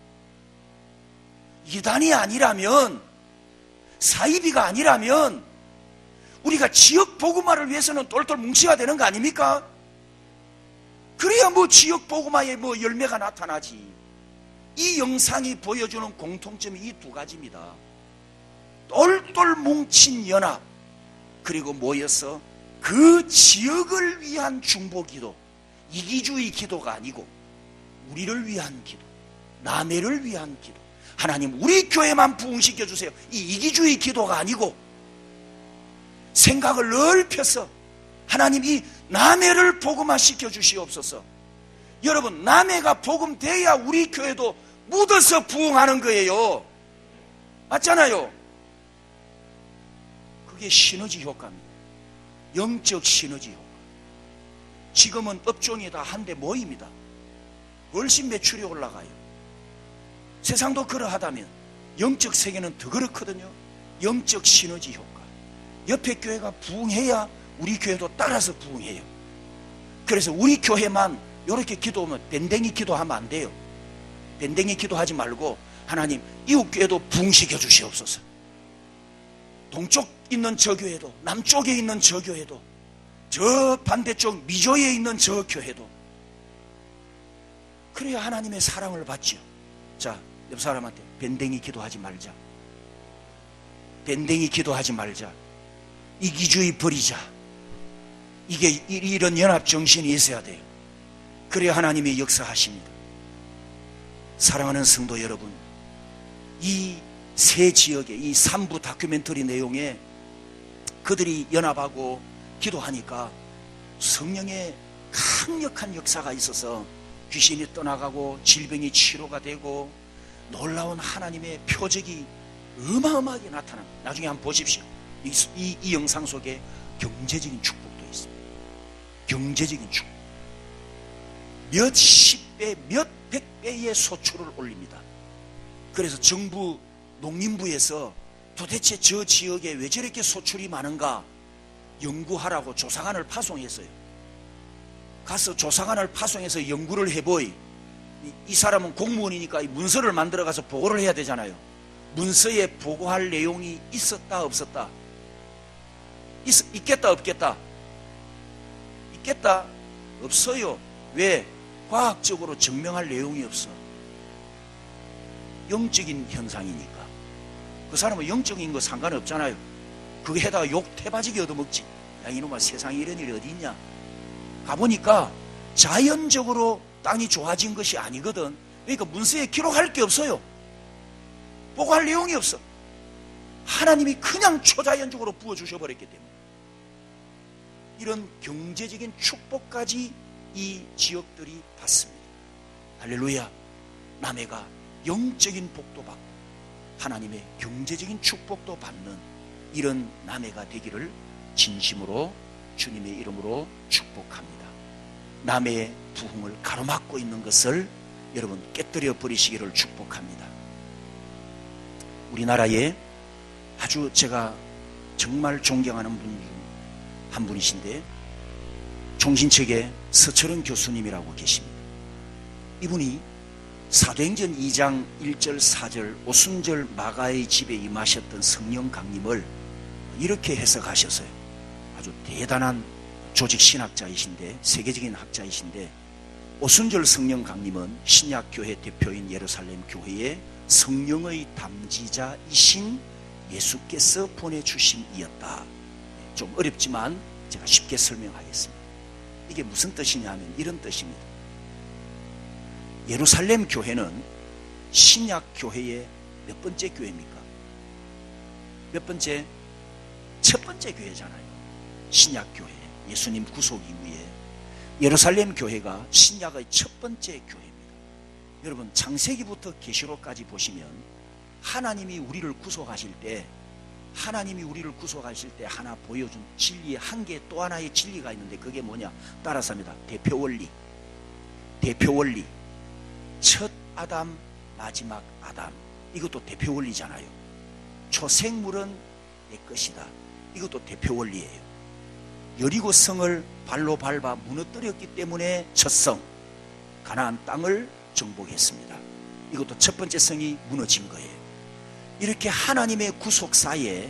이단이 아니라면, 사이비가 아니라면 우리가 지역 복음화를 위해서는 똘똘 뭉쳐야 되는 거 아닙니까? 그래야 뭐 지역 복음화에 뭐 열매가 나타나지. 이 영상이 보여주는 공통점이 이 두 가지입니다. 똘똘 뭉친 연합, 그리고 모여서 그 지역을 위한 중보기도, 이기주의 기도가 아니고 우리를 위한 기도, 남해를 위한 기도. 하나님 우리 교회만 부흥시켜 주세요. 이 이기주의 기도가 아니고 생각을 넓혀서 하나님 이 남해를 복음화시켜 주시옵소서. 여러분, 남해가 복음돼야 우리 교회도 묻어서 부흥하는 거예요. 맞잖아요. 그게 시너지 효과입니다. 영적 시너지 효과. 지금은 업종이 다 한데 모입니다. 훨씬 매출이 올라가요. 세상도 그러하다면 영적 세계는 더 그렇거든요. 영적 시너지 효과. 옆에 교회가 부흥해야 우리 교회도 따라서 부흥해요. 그래서 우리 교회만 이렇게 기도하면 밴댕이 기도하면 안 돼요. 밴댕이 기도하지 말고 하나님 이웃 교회도 부흥시켜 주시옵소서. 동쪽 있는 저 교회도, 남쪽에 있는 저 교회도, 저 반대쪽 미조에 있는 저 교회도. 그래야 하나님의 사랑을 받죠. 자, 옆 사람한테 밴댕이 기도하지 말자. 밴댕이 기도하지 말자. 이기주의 버리자. 이런 연합 정신이 있어야 돼요. 그래야 하나님의 역사하십니다. 사랑하는 성도 여러분, 이 세 지역의 이 3부 다큐멘터리 내용에 그들이 연합하고 기도하니까 성령의 강력한 역사가 있어서 귀신이 떠나가고 질병이 치료가 되고 놀라운 하나님의 표적이 어마어마하게 나타납니다. 나중에 한번 보십시오. 이 영상 속에 경제적인 축복. 경제적인 축복. 몇십 배, 몇백 배의 소출을 올립니다. 그래서 정부 농림부에서 도대체 저 지역에 왜 저렇게 소출이 많은가 연구하라고 조사관을 파송했어요. 가서 조사관을 파송해서 연구를 해보이. 이 사람은 공무원이니까 문서를 만들어 가서 보고를 해야 되잖아요. 문서에 보고할 내용이 있었다 없었다? 있겠다 없겠다? 있겠다? 없어요. 왜? 과학적으로 증명할 내용이 없어. 영적인 현상이니까. 그 사람은 영적인 거 상관없잖아요. 그거 해다가 욕 태바지게 얻어먹지. 야 이놈아, 세상에 이런 일이 어디 있냐. 가보니까 자연적으로 땅이 좋아진 것이 아니거든. 그러니까 문서에 기록할 게 없어요. 보고할 내용이 없어. 하나님이 그냥 초자연적으로 부어주셔버렸기 때문에. 이런 경제적인 축복까지 이 지역들이 받습니다. 할렐루야. 남해가 영적인 복도 받고 하나님의 경제적인 축복도 받는 이런 남해가 되기를 진심으로 주님의 이름으로 축복합니다. 남해의 부흥을 가로막고 있는 것을 여러분 깨뜨려 버리시기를 축복합니다. 우리나라에 아주 제가 정말 존경하는 분 중 한 분이신데 종신책의 서철은 교수님이라고 계십니다. 이분이 사도행전 2장 1절 4절 오순절 마가의 집에 임하셨던 성령 강림을 이렇게 해석하셨어요. 아주 대단한 조직신학자이신데 세계적인 학자이신데 오순절 성령 강림은 신약교회 대표인 예루살렘 교회의 성령의 담지자이신 예수께서 보내주심이었다. 좀 어렵지만 제가 쉽게 설명하겠습니다. 이게 무슨 뜻이냐 하면 이런 뜻입니다. 예루살렘 교회는 신약교회의 몇 번째 교회입니까? 몇 번째? 첫 번째 교회잖아요. 신약교회, 예수님 구속 이후에 예루살렘 교회가 신약의 첫 번째 교회입니다. 여러분 창세기부터 계시록까지 보시면 하나님이 우리를 구속하실 때 하나 보여준 진리의 한 개 또 하나의 진리가 있는데 그게 뭐냐? 따라서 합니다. 대표원리. 첫 아담, 마지막 아담. 이것도 대표원리잖아요. 초생물은 내 것이다. 이것도 대표원리예요. 여리고 성을 발로 밟아 무너뜨렸기 때문에 첫 성, 가나안 땅을 정복했습니다. 이것도 첫 번째 성이 무너진 거예요. 이렇게 하나님의 구속사에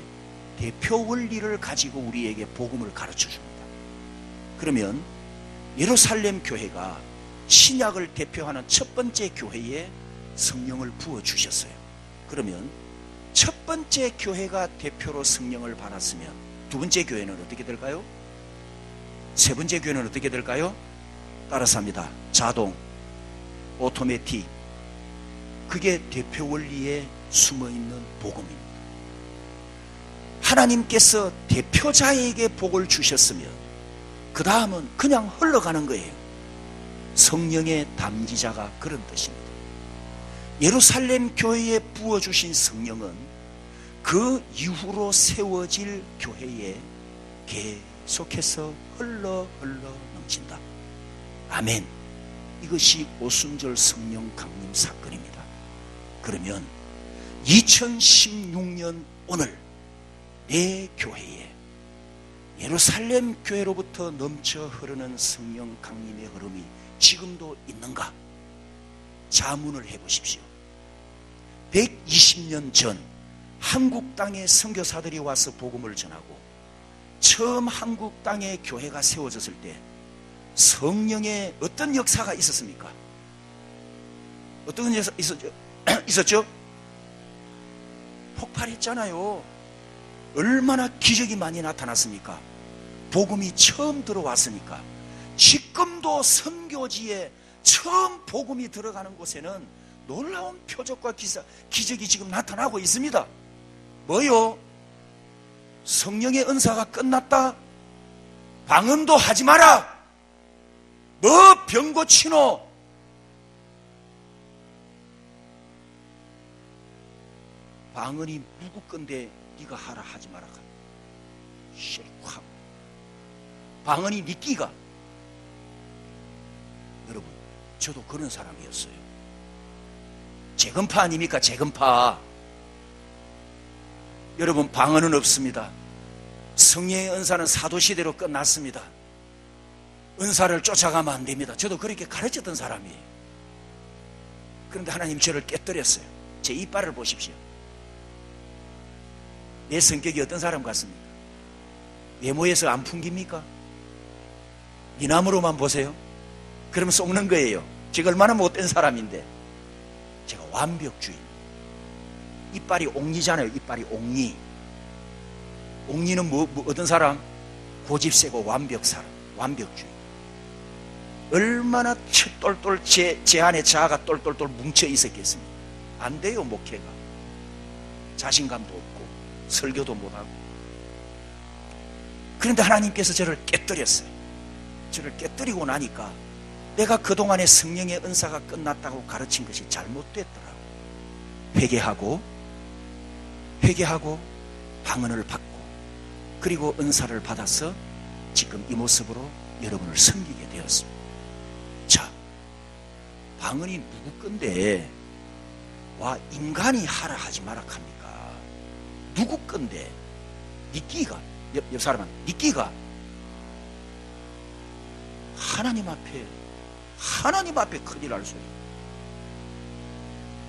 대표 원리를 가지고 우리에게 복음을 가르쳐 줍니다. 그러면 예루살렘 교회가 신약을 대표하는 첫 번째 교회에 성령을 부어주셨어요. 그러면 첫 번째 교회가 대표로 성령을 받았으면 두 번째 교회는 어떻게 될까요? 세 번째 교회는 어떻게 될까요? 따라서 합니다. 자동, 오토매틱. 그게 대표 원리에 숨어있는 복음입니다. 하나님께서 대표자에게 복을 주셨으면 그 다음은 그냥 흘러가는 거예요. 성령의 담지자가 그런 뜻입니다. 예루살렘 교회에 부어주신 성령은 그 이후로 세워질 교회에 계속해서 흘러 넘친다. 아멘. 이것이 오순절 성령 강림 사건입니다. 그러면 2016년 오늘 내 교회에 예루살렘 교회로부터 넘쳐 흐르는 성령 강림의 흐름이 지금도 있는가? 자문을 해보십시오. 120년 전 한국 땅에 선교사들이 와서 복음을 전하고 처음 한국 땅에 교회가 세워졌을 때 성령의 어떤 역사가 있었습니까? 어떤 역사 있었죠? 폭발했잖아요. 얼마나 기적이 많이 나타났습니까? 복음이 처음 들어왔으니까. 지금도 선교지에 처음 복음이 들어가는 곳에는 놀라운 표적과 기적이 지금 나타나고 있습니다. 뭐요? 성령의 은사가 끝났다? 방언도 하지 마라! 너 병 고치노? 방언이 누구 건데 네가 하라 하지 마라. 방언이 네 끼가 저도 그런 사람이었어요. 재건파 아닙니까? 재건파. 여러분, 방언은 없습니다. 성령의 은사는 사도시대로 끝났습니다. 은사를 쫓아가면 안 됩니다. 저도 그렇게 가르쳤던 사람이에요. 그런데 하나님 저를 깨뜨렸어요. 제 이빨을 보십시오. 내 성격이 어떤 사람 같습니까? 외모에서 안 풍깁니까? 미남으로만 보세요. 그러면 속는 거예요. 제가 얼마나 못된 사람인데. 제가 완벽주의. 이빨이 옥리잖아요. 이빨이 옥리. 옥리는 어떤 사람? 고집 세고 완벽 사람. 완벽주의. 얼마나 똘똘 제 안에 자아가 똘똘똘 뭉쳐 있었겠습니까? 안 돼요, 목회가. 자신감도 없고 설교도 못하고. 그런데 하나님께서 저를 깨뜨렸어요. 저를 깨뜨리고 나니까 내가 그동안의 성령의 은사가 끝났다고 가르친 것이 잘못됐더라고. 회개하고 방언을 받고 그리고 은사를 받아서 지금 이 모습으로 여러분을 섬기게 되었습니다. 자, 방언이 누구 건데 와 인간이 하라 하지 마라 합니까? 누구 건데? 니끼가 옆 사람은 니끼가 하나님 앞에 큰일 날 소리.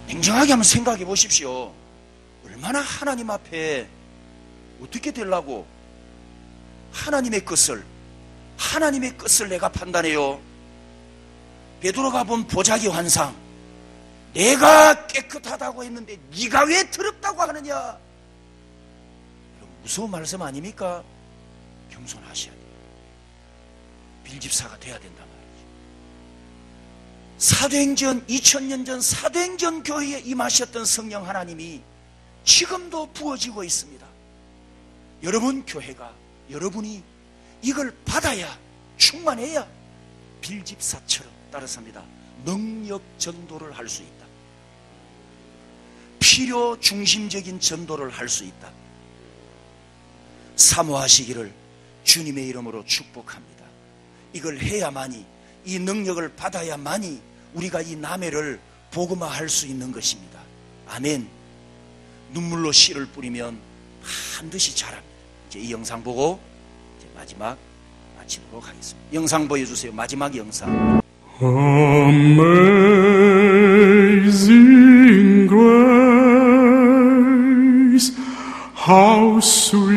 냉정하게 한번 생각해 보십시오. 얼마나 하나님 앞에 어떻게 되려고 하나님의 것을 내가 판단해요. 베드로가 본 보자기 환상, 내가 깨끗하다고 했는데 네가 왜 더럽다고 하느냐. 여러분, 무서운 말씀 아닙니까? 겸손하셔야 돼요. 빌집사가 돼야 된단 말이죠. 사도행전 2000년 전 사도행전 교회에 임하셨던 성령 하나님이 지금도 부어지고 있습니다. 여러분 교회가, 여러분이 이걸 받아야, 충만해야 빌집사처럼 따라서입니다. 능력 전도를 할 수 있다. 필요 중심적인 전도를 할 수 있다. 사모하시기를 주님의 이름으로 축복합니다. 이걸 해야만이, 이 능력을 받아야만이 우리가 이 남해를 복음화할 수 있는 것입니다. 아멘. 눈물로 씨를 뿌리면 반드시 자랍니다. 이제 이 영상 보고 이제 마지막 마치도록 하겠습니다. 영상 보여주세요. 마지막 영상. Amazing grace, how sweet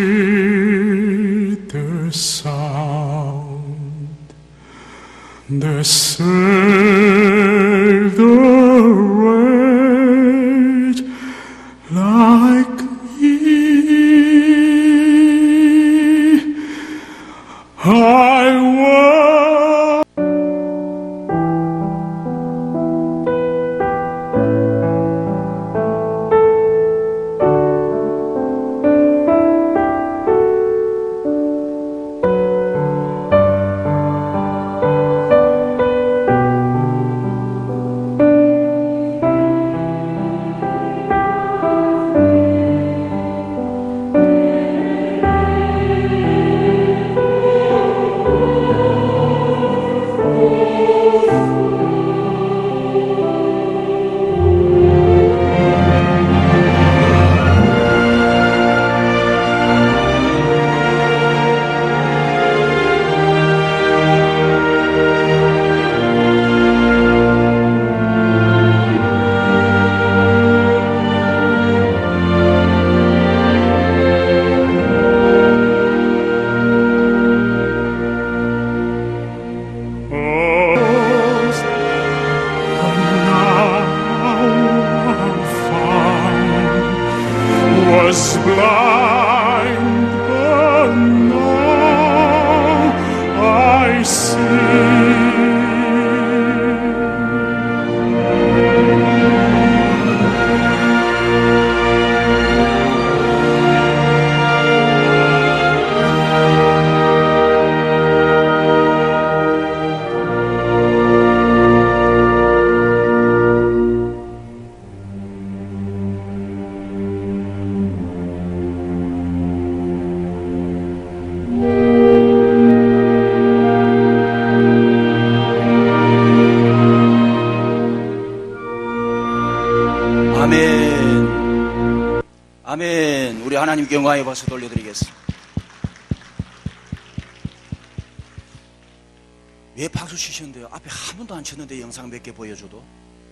the sound that saved a wretch like me. I was 영광의 박수 돌려드리겠습니다. 왜 박수 치셨는데요? 앞에 한 번도 안 쳤는데 영상 몇 개 보여줘도.